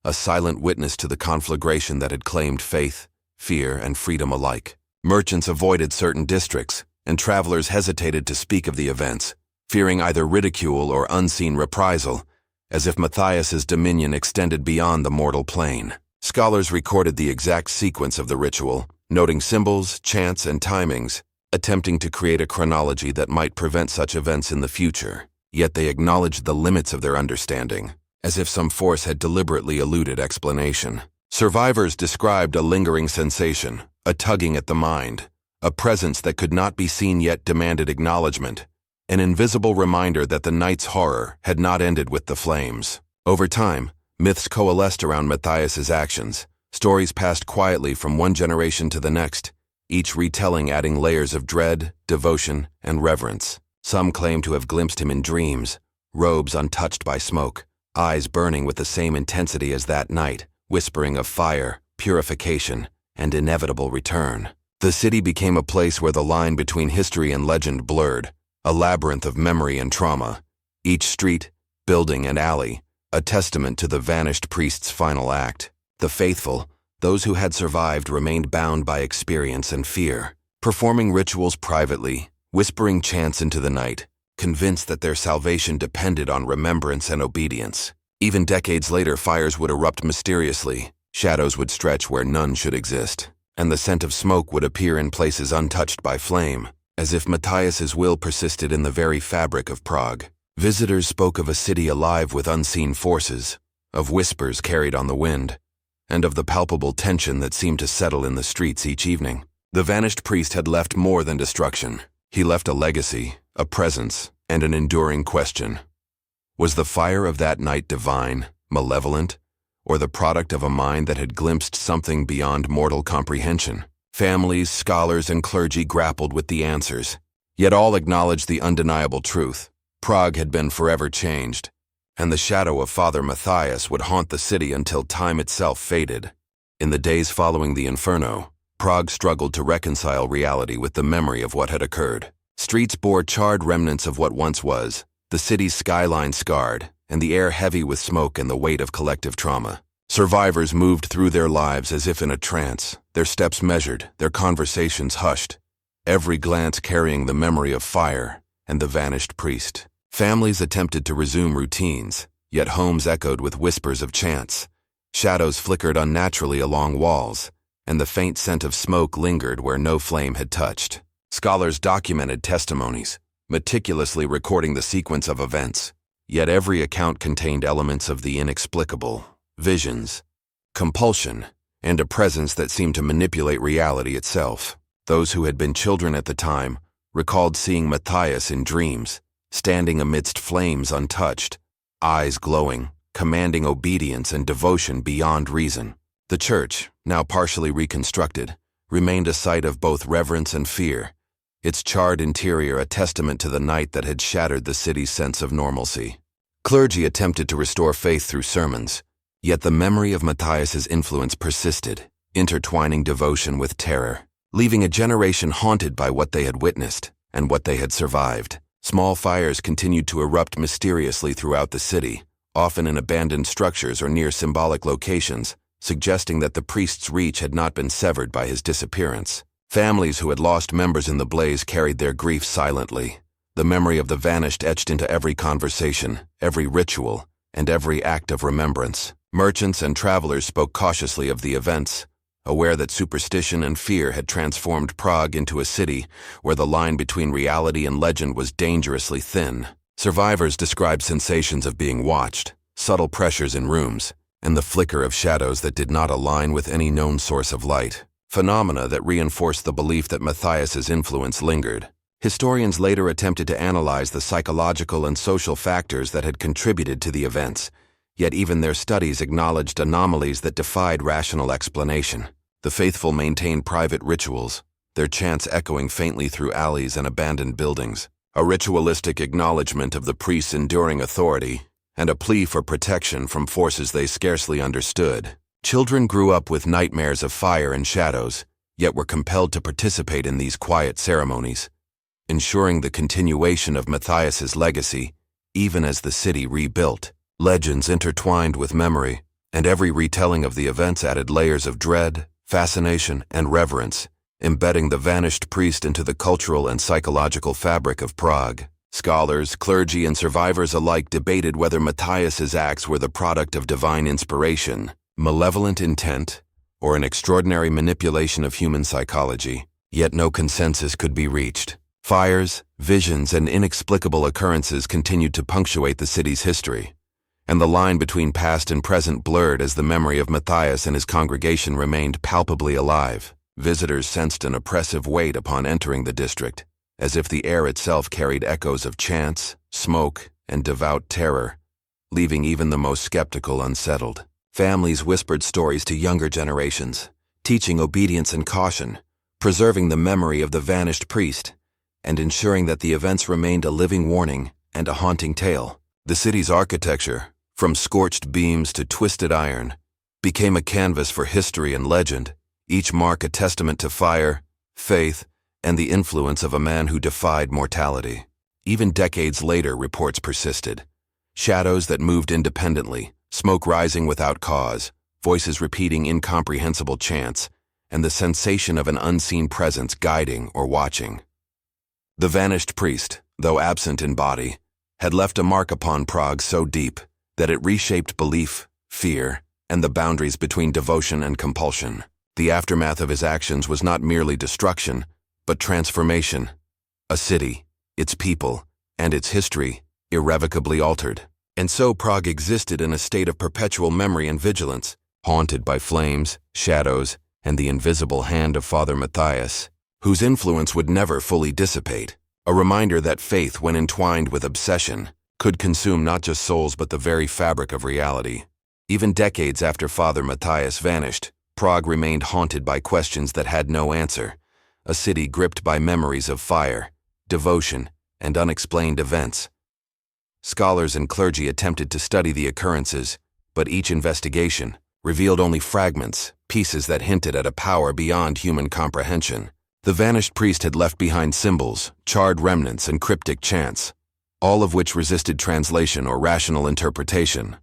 a silent witness to the conflagration that had claimed faith, fear, and freedom alike. Merchants avoided certain districts, and travelers hesitated to speak of the events, fearing either ridicule or unseen reprisal, as if Matthias's dominion extended beyond the mortal plane. Scholars recorded the exact sequence of the ritual, noting symbols, chants, and timings, attempting to create a chronology that might prevent such events in the future. Yet they acknowledged the limits of their understanding, as if some force had deliberately eluded explanation. Survivors described a lingering sensation, a tugging at the mind, a presence that could not be seen yet demanded acknowledgement, an invisible reminder that the night's horror had not ended with the flames. Over time, myths coalesced around Matthias's actions. Stories passed quietly from one generation to the next, each retelling adding layers of dread, devotion, and reverence. Some claim to have glimpsed him in dreams, robes untouched by smoke, eyes burning with the same intensity as that night, whispering of fire, purification, and inevitable return. The city became a place where the line between history and legend blurred, a labyrinth of memory and trauma. Each street, building, and alley, a testament to the vanished priest's final act. The faithful, those who had survived, remained bound by experience and fear, performing rituals privately, whispering chants into the night, convinced that their salvation depended on remembrance and obedience. Even decades later, fires would erupt mysteriously, shadows would stretch where none should exist, and the scent of smoke would appear in places untouched by flame, as if Matthias's will persisted in the very fabric of Prague. Visitors spoke of a city alive with unseen forces, of whispers carried on the wind, and of the palpable tension that seemed to settle in the streets each evening. The vanished priest had left more than destruction. He left a legacy, a presence, and an enduring question. Was the fire of that night divine, malevolent, or the product of a mind that had glimpsed something beyond mortal comprehension? Families, scholars, and clergy grappled with the answers, yet all acknowledged the undeniable truth. Prague had been forever changed, and the shadow of Father Matthias would haunt the city until time itself faded. In the days following the inferno, Prague struggled to reconcile reality with the memory of what had occurred. Streets bore charred remnants of what once was, the city's skyline scarred, and the air heavy with smoke and the weight of collective trauma. Survivors moved through their lives as if in a trance, their steps measured, their conversations hushed, every glance carrying the memory of fire and the vanished priest. Families attempted to resume routines, yet homes echoed with whispers of chants. Shadows flickered unnaturally along walls, and the faint scent of smoke lingered where no flame had touched. Scholars documented testimonies, meticulously recording the sequence of events, yet every account contained elements of the inexplicable, visions, compulsion, and a presence that seemed to manipulate reality itself. Those who had been children at the time recalled seeing Matthias in dreams, standing amidst flames untouched, eyes glowing, commanding obedience and devotion beyond reason. The church, now partially reconstructed, remained a site of both reverence and fear, its charred interior a testament to the night that had shattered the city's sense of normalcy. Clergy attempted to restore faith through sermons, yet the memory of Matthias's influence persisted, intertwining devotion with terror, leaving a generation haunted by what they had witnessed and what they had survived. Small fires continued to erupt mysteriously throughout the city, often in abandoned structures or near symbolic locations, suggesting that the priest's reach had not been severed by his disappearance. Families who had lost members in the blaze carried their grief silently, the memory of the vanished etched into every conversation, every ritual, and every act of remembrance. Merchants and travelers spoke cautiously of the events, aware that superstition and fear had transformed Prague into a city where the line between reality and legend was dangerously thin. Survivors described sensations of being watched, subtle pressures in rooms, and the flicker of shadows that did not align with any known source of light. Phenomena that reinforced the belief that Matthias's influence lingered. Historians later attempted to analyze the psychological and social factors that had contributed to the events, yet even their studies acknowledged anomalies that defied rational explanation. The faithful maintained private rituals, their chants echoing faintly through alleys and abandoned buildings, a ritualistic acknowledgement of the priest's enduring authority, and a plea for protection from forces they scarcely understood. Children grew up with nightmares of fire and shadows, yet were compelled to participate in these quiet ceremonies, ensuring the continuation of Matthias's legacy, even as the city rebuilt. Legends intertwined with memory, and every retelling of the events added layers of dread, fascination, and reverence, embedding the vanished priest into the cultural and psychological fabric of Prague. Scholars, clergy, and survivors alike debated whether Matthias's acts were the product of divine inspiration, malevolent intent, or an extraordinary manipulation of human psychology, yet no consensus could be reached. Fires, visions, and inexplicable occurrences continued to punctuate the city's history, and the line between past and present blurred as the memory of Matthias and his congregation remained palpably alive. Visitors sensed an oppressive weight upon entering the district, as if the air itself carried echoes of chants, smoke, and devout terror, leaving even the most skeptical unsettled. Families whispered stories to younger generations, teaching obedience and caution, preserving the memory of the vanished priest, and ensuring that the events remained a living warning and a haunting tale. The city's architecture, from scorched beams to twisted iron, became a canvas for history and legend, each mark a testament to fire, faith, and the influence of a man who defied mortality. Even decades later, reports persisted. Shadows that moved independently, smoke rising without cause, voices repeating incomprehensible chants, and the sensation of an unseen presence guiding or watching. The vanished priest, though absent in body, had left a mark upon Prague so deep that it reshaped belief, fear, and the boundaries between devotion and compulsion. The aftermath of his actions was not merely destruction, but transformation. A city, its people, and its history irrevocably altered. And so Prague existed in a state of perpetual memory and vigilance, haunted by flames, shadows, and the invisible hand of Father Matthias, whose influence would never fully dissipate. A reminder that faith, when entwined with obsession, could consume not just souls but the very fabric of reality. Even decades after Father Matthias vanished, Prague remained haunted by questions that had no answer, a city gripped by memories of fire, devotion, and unexplained events. Scholars and clergy attempted to study the occurrences, but each investigation revealed only fragments, pieces that hinted at a power beyond human comprehension. The vanished priest had left behind symbols, charred remnants, and cryptic chants, all of which resisted translation or rational interpretation.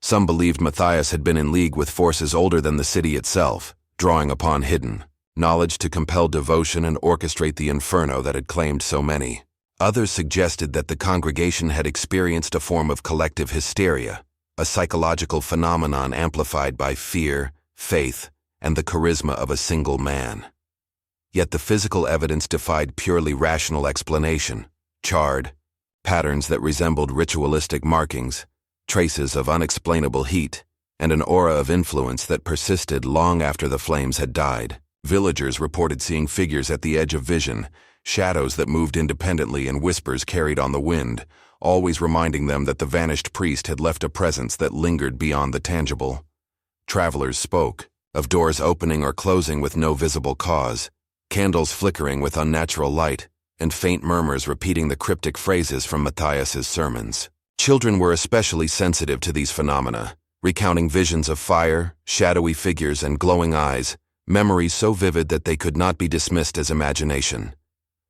Some believed Matthias had been in league with forces older than the city itself, drawing upon hidden knowledge to compel devotion and orchestrate the inferno that had claimed so many. Others suggested that the congregation had experienced a form of collective hysteria, a psychological phenomenon amplified by fear, faith, and the charisma of a single man. Yet the physical evidence defied purely rational explanation. Charred, patterns that resembled ritualistic markings, traces of unexplainable heat, and an aura of influence that persisted long after the flames had died. Villagers reported seeing figures at the edge of vision, shadows that moved independently and whispers carried on the wind, always reminding them that the vanished priest had left a presence that lingered beyond the tangible. Travelers spoke of doors opening or closing with no visible cause, candles flickering with unnatural light, and faint murmurs repeating the cryptic phrases from Matthias's sermons. Children were especially sensitive to these phenomena, recounting visions of fire, shadowy figures, and glowing eyes, memories so vivid that they could not be dismissed as imagination.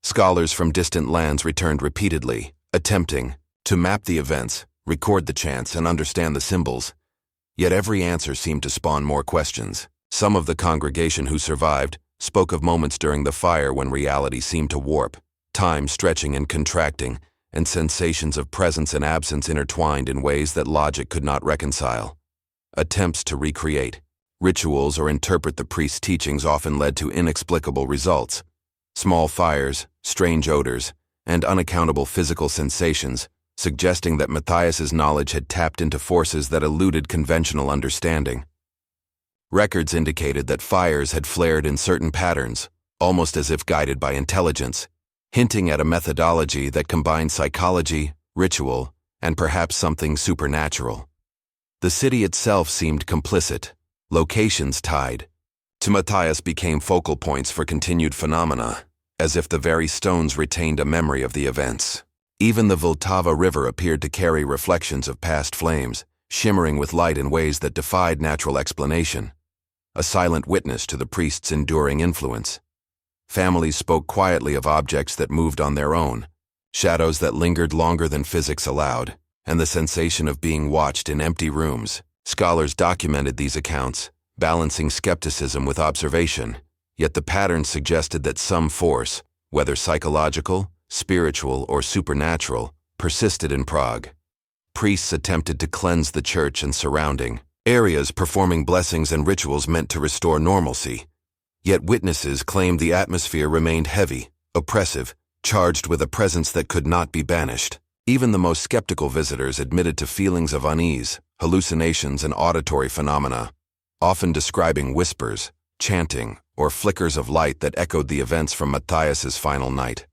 Scholars from distant lands returned repeatedly, attempting to map the events, record the chants, and understand the symbols. Yet every answer seemed to spawn more questions. Some of the congregation who survived spoke of moments during the fire when reality seemed to warp, time stretching and contracting, and sensations of presence and absence intertwined in ways that logic could not reconcile. Attempts to recreate rituals or interpret the priest's teachings often led to inexplicable results. Small fires, strange odors, and unaccountable physical sensations, suggesting that Matthias's knowledge had tapped into forces that eluded conventional understanding. Records indicated that fires had flared in certain patterns, almost as if guided by intelligence, hinting at a methodology that combined psychology, ritual, and perhaps something supernatural. The city itself seemed complicit, locations tied. To Matthias became focal points for continued phenomena, as if the very stones retained a memory of the events. Even the Vltava River appeared to carry reflections of past flames, shimmering with light in ways that defied natural explanation, a silent witness to the priest's enduring influence. Families spoke quietly of objects that moved on their own, shadows that lingered longer than physics allowed, and the sensation of being watched in empty rooms. Scholars documented these accounts, balancing skepticism with observation, yet the patterns suggested that some force, whether psychological, spiritual, or supernatural, persisted in Prague. Priests attempted to cleanse the church and surrounding areas, performing blessings and rituals meant to restore normalcy. Yet witnesses claimed the atmosphere remained heavy, oppressive, charged with a presence that could not be banished. Even the most skeptical visitors admitted to feelings of unease, hallucinations, and auditory phenomena, often describing whispers, chanting, or flickers of light that echoed the events from Matthias's final night.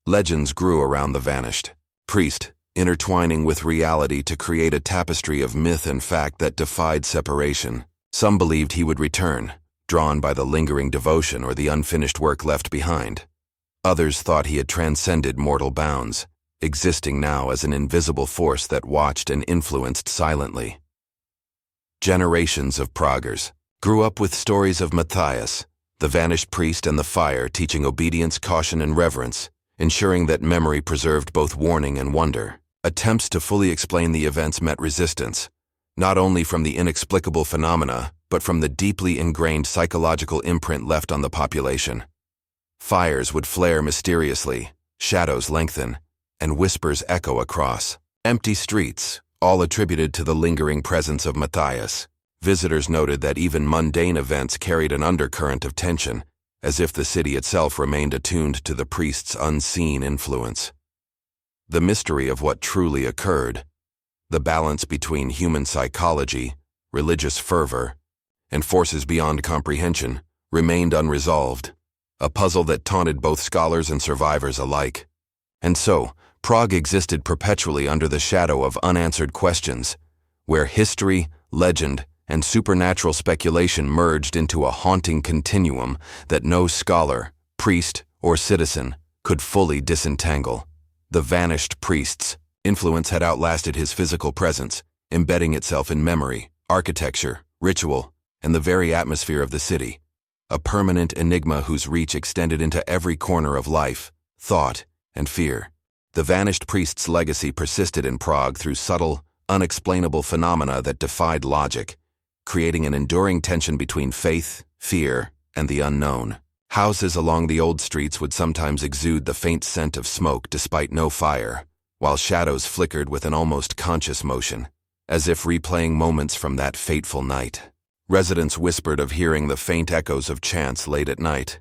Legends grew around the vanished priest, intertwining with reality to create a tapestry of myth and fact that defied separation. Some believed he would return, drawn by the lingering devotion or the unfinished work left behind. Others thought he had transcended mortal bounds, existing now as an invisible force that watched and influenced silently. Generations of Praguers grew up with stories of Matthias, the vanished priest, and the fire, teaching obedience, caution, and reverence, ensuring that memory preserved both warning and wonder. Attempts to fully explain the events met resistance, not only from the inexplicable phenomena, but from the deeply ingrained psychological imprint left on the population. Fires would flare mysteriously, shadows lengthen, and whispers echo across empty streets, all attributed to the lingering presence of Matthias. Visitors noted that even mundane events carried an undercurrent of tension, as if the city itself remained attuned to the priest's unseen influence. The mystery of what truly occurred, the balance between human psychology, religious fervor, and forces beyond comprehension, remained unresolved, a puzzle that taunted both scholars and survivors alike. And so, Prague existed perpetually under the shadow of unanswered questions, where history, legend, and supernatural speculation merged into a haunting continuum that no scholar, priest, or citizen could fully disentangle. The vanished priest's influence had outlasted his physical presence, embedding itself in memory, architecture, ritual, and the very atmosphere of the city, a permanent enigma whose reach extended into every corner of life, thought, and fear. The vanished priest's legacy persisted in Prague through subtle, unexplainable phenomena that defied logic, creating an enduring tension between faith, fear, and the unknown. Houses along the old streets would sometimes exude the faint scent of smoke despite no fire, while shadows flickered with an almost conscious motion, as if replaying moments from that fateful night. Residents whispered of hearing the faint echoes of chants late at night,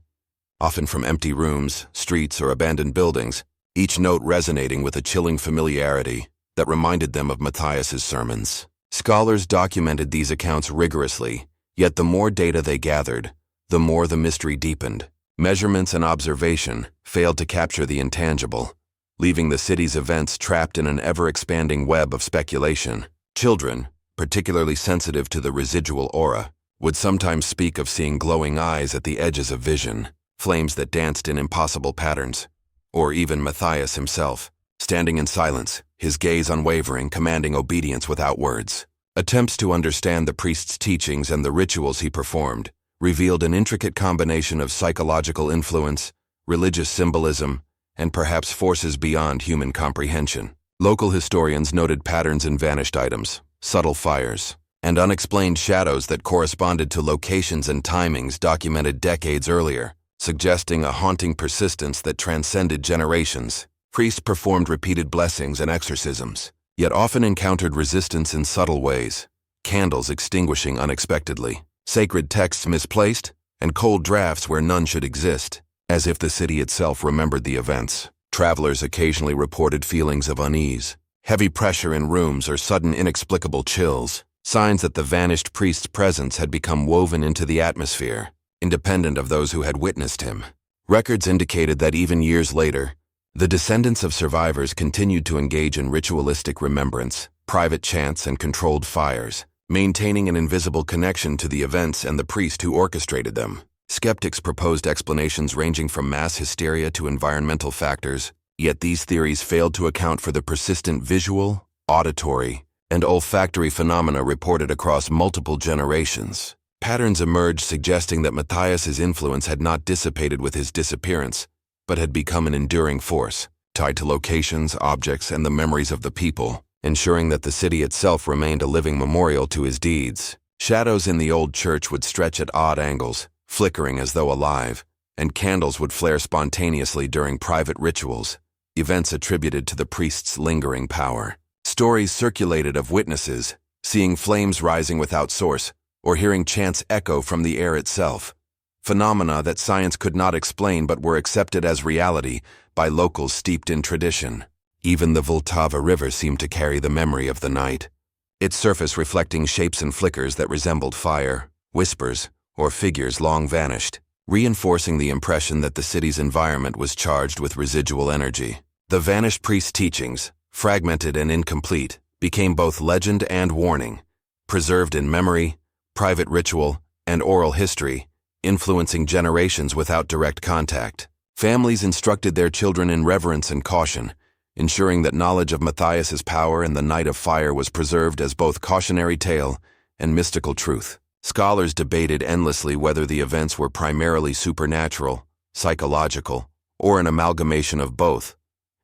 often from empty rooms, streets, or abandoned buildings, each note resonating with a chilling familiarity that reminded them of Matthias's sermons. Scholars documented these accounts rigorously, yet the more data they gathered, the more the mystery deepened. Measurements and observation failed to capture the intangible, leaving the city's events trapped in an ever-expanding web of speculation. Children, particularly sensitive to the residual aura, would sometimes speak of seeing glowing eyes at the edges of vision, flames that danced in impossible patterns, or even Matthias himself, standing in silence, his gaze unwavering, commanding obedience without words. Attempts to understand the priest's teachings and the rituals he performed revealed an intricate combination of psychological influence, religious symbolism, and perhaps forces beyond human comprehension. Local historians noted patterns in vanished items, subtle fires, and unexplained shadows that corresponded to locations and timings documented decades earlier, suggesting a haunting persistence that transcended generations. Priests performed repeated blessings and exorcisms, yet often encountered resistance in subtle ways, candles extinguishing unexpectedly, sacred texts misplaced, and cold drafts where none should exist, as if the city itself remembered the events. Travelers occasionally reported feelings of unease, heavy pressure in rooms or sudden inexplicable chills, signs that the vanished priest's presence had become woven into the atmosphere, independent of those who had witnessed him. Records indicated that even years later, the descendants of survivors continued to engage in ritualistic remembrance, private chants, and controlled fires, maintaining an invisible connection to the events and the priest who orchestrated them. Skeptics proposed explanations ranging from mass hysteria to environmental factors, yet these theories failed to account for the persistent visual, auditory, and olfactory phenomena reported across multiple generations. Patterns emerged suggesting that Matthias's influence had not dissipated with his disappearance, but had become an enduring force, tied to locations, objects, and the memories of the people, ensuring that the city itself remained a living memorial to his deeds. Shadows in the old church would stretch at odd angles, flickering as though alive, and candles would flare spontaneously during private rituals, events attributed to the priest's lingering power. Stories circulated of witnesses, seeing flames rising without source, or hearing chants echo from the air itself, phenomena that science could not explain but were accepted as reality by locals steeped in tradition. Even the Vltava River seemed to carry the memory of the night, its surface reflecting shapes and flickers that resembled fire, whispers, or figures long vanished, reinforcing the impression that the city's environment was charged with residual energy. The vanished priest's teachings, fragmented and incomplete, became both legend and warning, preserved in memory, private ritual, and oral history, influencing generations without direct contact. Families instructed their children in reverence and caution, ensuring that knowledge of Matthias's power and the Night of Fire was preserved as both cautionary tale and mystical truth. Scholars debated endlessly whether the events were primarily supernatural, psychological, or an amalgamation of both,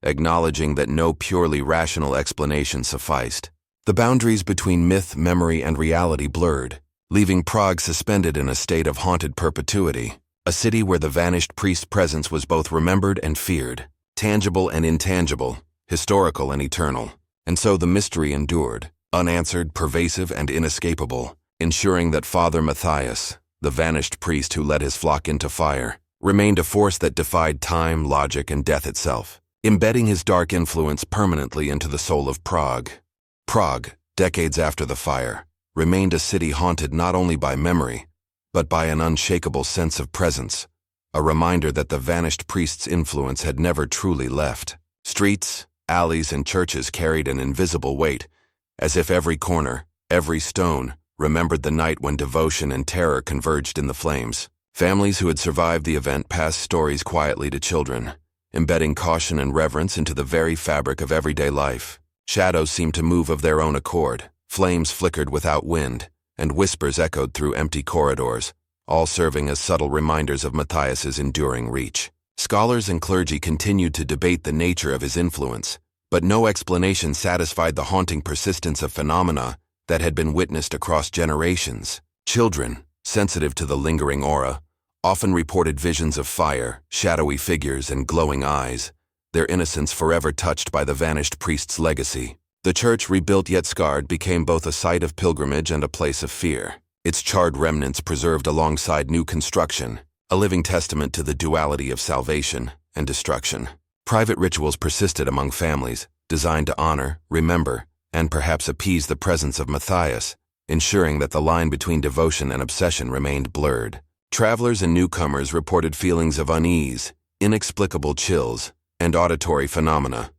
acknowledging that no purely rational explanation sufficed. The boundaries between myth, memory, and reality blurred, leaving Prague suspended in a state of haunted perpetuity, a city where the vanished priest's presence was both remembered and feared, tangible and intangible, historical and eternal. And so the mystery endured, unanswered, pervasive, and inescapable, ensuring that Father Matthias, the vanished priest who led his flock into fire, remained a force that defied time, logic, and death itself, embedding his dark influence permanently into the soul of Prague. Prague, decades after the fire, remained a city haunted not only by memory, but by an unshakable sense of presence, a reminder that the vanished priest's influence had never truly left. Streets, alleys, and churches carried an invisible weight, as if every corner, every stone, remembered the night when devotion and terror converged in the flames. Families who had survived the event passed stories quietly to children, embedding caution and reverence into the very fabric of everyday life. Shadows seemed to move of their own accord, flames flickered without wind, and whispers echoed through empty corridors, all serving as subtle reminders of Matthias's enduring reach. Scholars and clergy continued to debate the nature of his influence, but no explanation satisfied the haunting persistence of phenomena that had been witnessed across generations. Children, sensitive to the lingering aura, often reported visions of fire, shadowy figures, and glowing eyes, their innocence forever touched by the vanished priest's legacy. The church, rebuilt yet scarred, became both a site of pilgrimage and a place of fear, its charred remnants preserved alongside new construction, a living testament to the duality of salvation and destruction. Private rituals persisted among families, designed to honor, remember, and perhaps appease the presence of Matthias, ensuring that the line between devotion and obsession remained blurred. Travelers and newcomers reported feelings of unease, inexplicable chills, and auditory phenomena,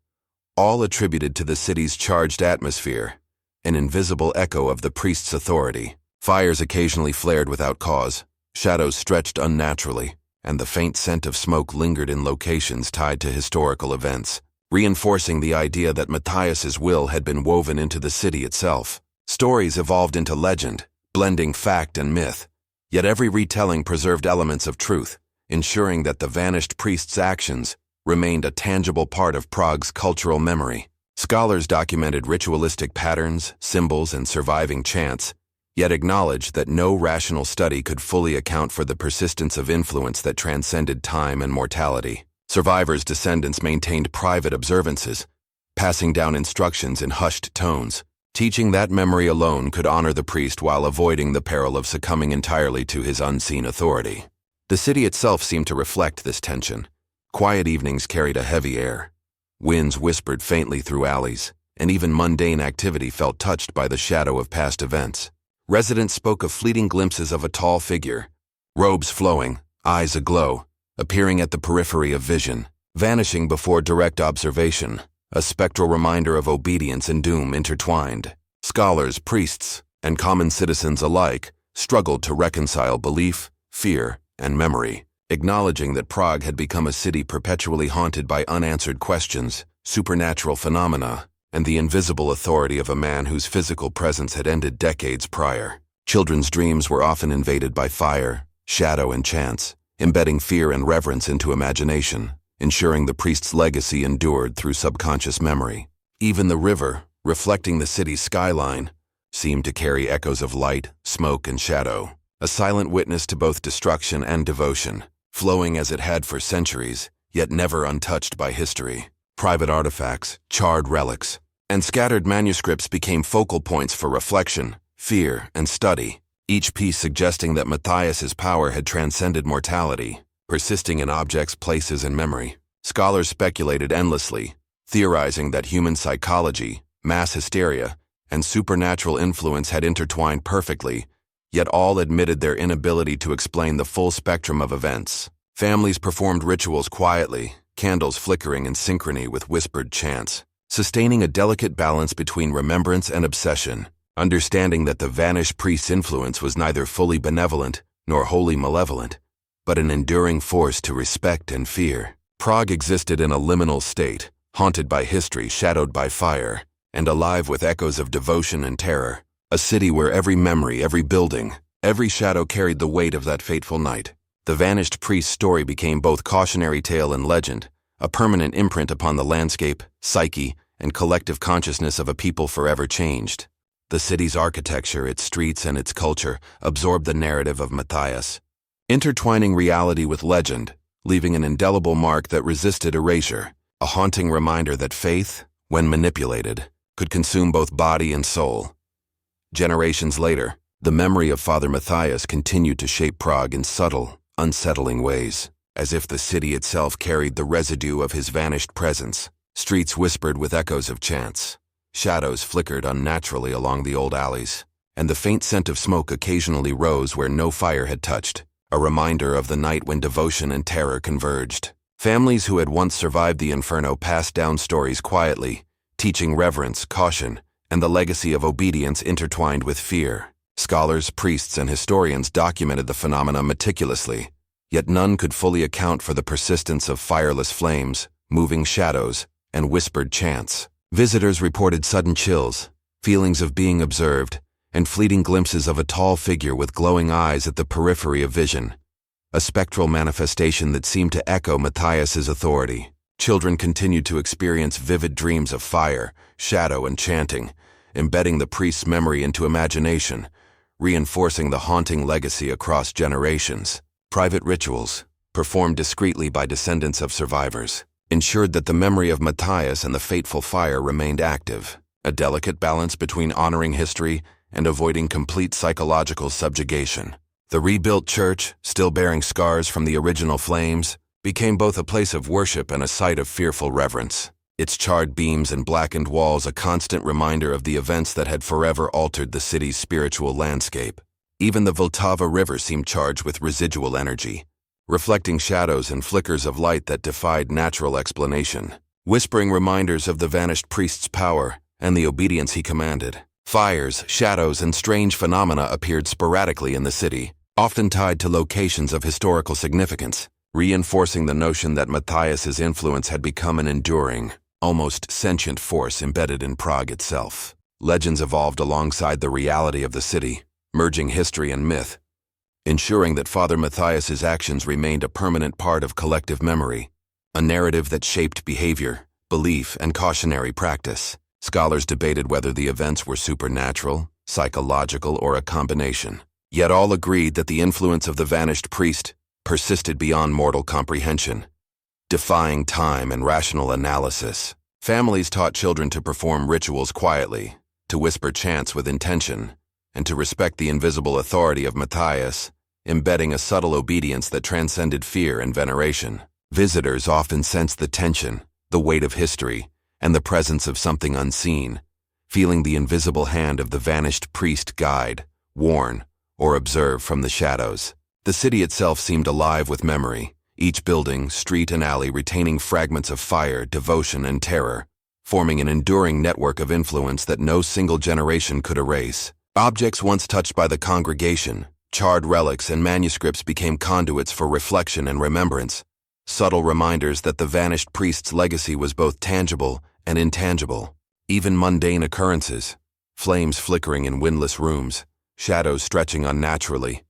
all attributed to the city's charged atmosphere, an invisible echo of the priest's authority. Fires occasionally flared without cause, shadows stretched unnaturally, and the faint scent of smoke lingered in locations tied to historical events, reinforcing the idea that Matthias's will had been woven into the city itself. Stories evolved into legend, blending fact and myth, yet every retelling preserved elements of truth, ensuring that the vanished priest's actions remained a tangible part of Prague's cultural memory. Scholars documented ritualistic patterns, symbols, and surviving chants, yet acknowledged that no rational study could fully account for the persistence of influence that transcended time and mortality. Survivors' descendants maintained private observances, passing down instructions in hushed tones, teaching that memory alone could honor the priest while avoiding the peril of succumbing entirely to his unseen authority. The city itself seemed to reflect this tension. Quiet evenings carried a heavy air. Winds whispered faintly through alleys, and even mundane activity felt touched by the shadow of past events. Residents spoke of fleeting glimpses of a tall figure, robes flowing, eyes aglow, appearing at the periphery of vision, vanishing before direct observation, a spectral reminder of obedience and doom intertwined. Scholars, priests, and common citizens alike struggled to reconcile belief, fear, and memory, acknowledging that Prague had become a city perpetually haunted by unanswered questions, supernatural phenomena, and the invisible authority of a man whose physical presence had ended decades prior. Children's dreams were often invaded by fire, shadow, and chance, embedding fear and reverence into imagination, ensuring the priest's legacy endured through subconscious memory. Even the river, reflecting the city's skyline, seemed to carry echoes of light, smoke, and shadow, a silent witness to both destruction and devotion, flowing as it had for centuries, yet never untouched by history. Private artifacts, charred relics, and scattered manuscripts became focal points for reflection, fear, and study, each piece suggesting that Matthias's power had transcended mortality, persisting in objects, places, and memory. Scholars speculated endlessly, theorizing that human psychology, mass hysteria, and supernatural influence had intertwined perfectly, yet all admitted their inability to explain the full spectrum of events. Families performed rituals quietly, candles flickering in synchrony with whispered chants, sustaining a delicate balance between remembrance and obsession, understanding that the vanished priest's influence was neither fully benevolent nor wholly malevolent, but an enduring force to respect and fear. Prague existed in a liminal state, haunted by history, shadowed by fire, and alive with echoes of devotion and terror, a city where every memory, every building, every shadow carried the weight of that fateful night. The vanished priest's story became both cautionary tale and legend, a permanent imprint upon the landscape, psyche, and collective consciousness of a people forever changed. The city's architecture, its streets, and its culture absorbed the narrative of Matthias, intertwining reality with legend, leaving an indelible mark that resisted erasure, a haunting reminder that faith, when manipulated, could consume both body and soul. Generations later, the memory of Father Matthias continued to shape Prague in subtle, unsettling ways, as if the city itself carried the residue of his vanished presence. Streets whispered with echoes of chants, shadows flickered unnaturally along the old alleys, and the faint scent of smoke occasionally rose where no fire had touched, a reminder of the night when devotion and terror converged. Families who had once survived the inferno passed down stories quietly, teaching reverence, caution, and the legacy of obedience intertwined with fear. Scholars, priests, and historians documented the phenomena meticulously, yet none could fully account for the persistence of fireless flames, moving shadows, and whispered chants. Visitors reported sudden chills, feelings of being observed, and fleeting glimpses of a tall figure with glowing eyes at the periphery of vision, a spectral manifestation that seemed to echo Matthias's authority. Children continued to experience vivid dreams of fire, shadow, and chanting, embedding the priest's memory into imagination, reinforcing the haunting legacy across generations. Private rituals, performed discreetly by descendants of survivors, ensured that the memory of Matthias and the fateful fire remained active, a delicate balance between honoring history and avoiding complete psychological subjugation. The rebuilt church, still bearing scars from the original flames, became both a place of worship and a site of fearful reverence, its charred beams and blackened walls a constant reminder of the events that had forever altered the city's spiritual landscape. Even the Vltava River seemed charged with residual energy, reflecting shadows and flickers of light that defied natural explanation, whispering reminders of the vanished priest's power and the obedience he commanded. Fires, shadows, and strange phenomena appeared sporadically in the city, often tied to locations of historical significance, reinforcing the notion that Matthias's influence had become an enduring, almost sentient force embedded in Prague itself. Legends evolved alongside the reality of the city, merging history and myth, ensuring that Father Matthias's actions remained a permanent part of collective memory, a narrative that shaped behavior, belief, and cautionary practice. Scholars debated whether the events were supernatural, psychological, or a combination. Yet all agreed that the influence of the vanished priest persisted beyond mortal comprehension, defying time and rational analysis. Families taught children to perform rituals quietly, to whisper chants with intention, and to respect the invisible authority of Matthias, embedding a subtle obedience that transcended fear and veneration. Visitors often sensed the tension, the weight of history, and the presence of something unseen, feeling the invisible hand of the vanished priest guide, warn, or observe from the shadows. The city itself seemed alive with memory, each building, street, and alley retaining fragments of fire, devotion, and terror, forming an enduring network of influence that no single generation could erase. Objects once touched by the congregation, charred relics and manuscripts became conduits for reflection and remembrance, subtle reminders that the vanished priest's legacy was both tangible and intangible. Even mundane occurrences, flames flickering in windless rooms, shadows stretching unnaturally,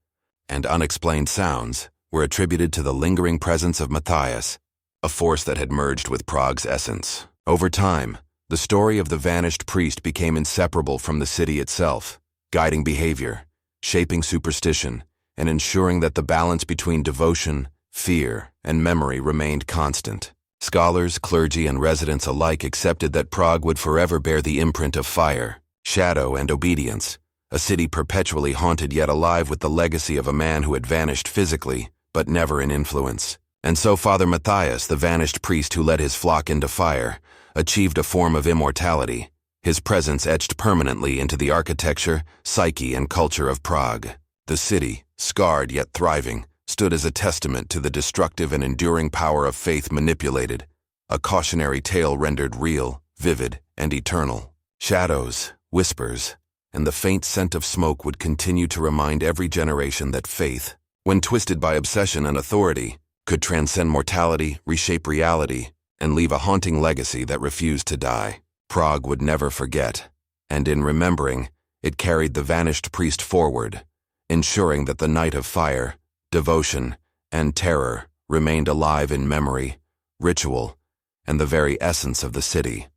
and unexplained sounds, were attributed to the lingering presence of Matthias, a force that had merged with Prague's essence. Over time, the story of the vanished priest became inseparable from the city itself, guiding behavior, shaping superstition, and ensuring that the balance between devotion, fear, and memory remained constant. Scholars, clergy, and residents alike accepted that Prague would forever bear the imprint of fire, shadow, and obedience, a city perpetually haunted yet alive with the legacy of a man who had vanished physically, but never in influence. And so Father Matthias, the vanished priest who led his flock into fire, achieved a form of immortality, his presence etched permanently into the architecture, psyche, and culture of Prague. The city, scarred yet thriving, stood as a testament to the destructive and enduring power of faith manipulated, a cautionary tale rendered real, vivid, and eternal. Shadows, whispers, and the faint scent of smoke would continue to remind every generation that faith, when twisted by obsession and authority, could transcend mortality, reshape reality, and leave a haunting legacy that refused to die. Prague would never forget, and in remembering, it carried the vanished priest forward, ensuring that the night of fire, devotion, and terror remained alive in memory, ritual, and the very essence of the city.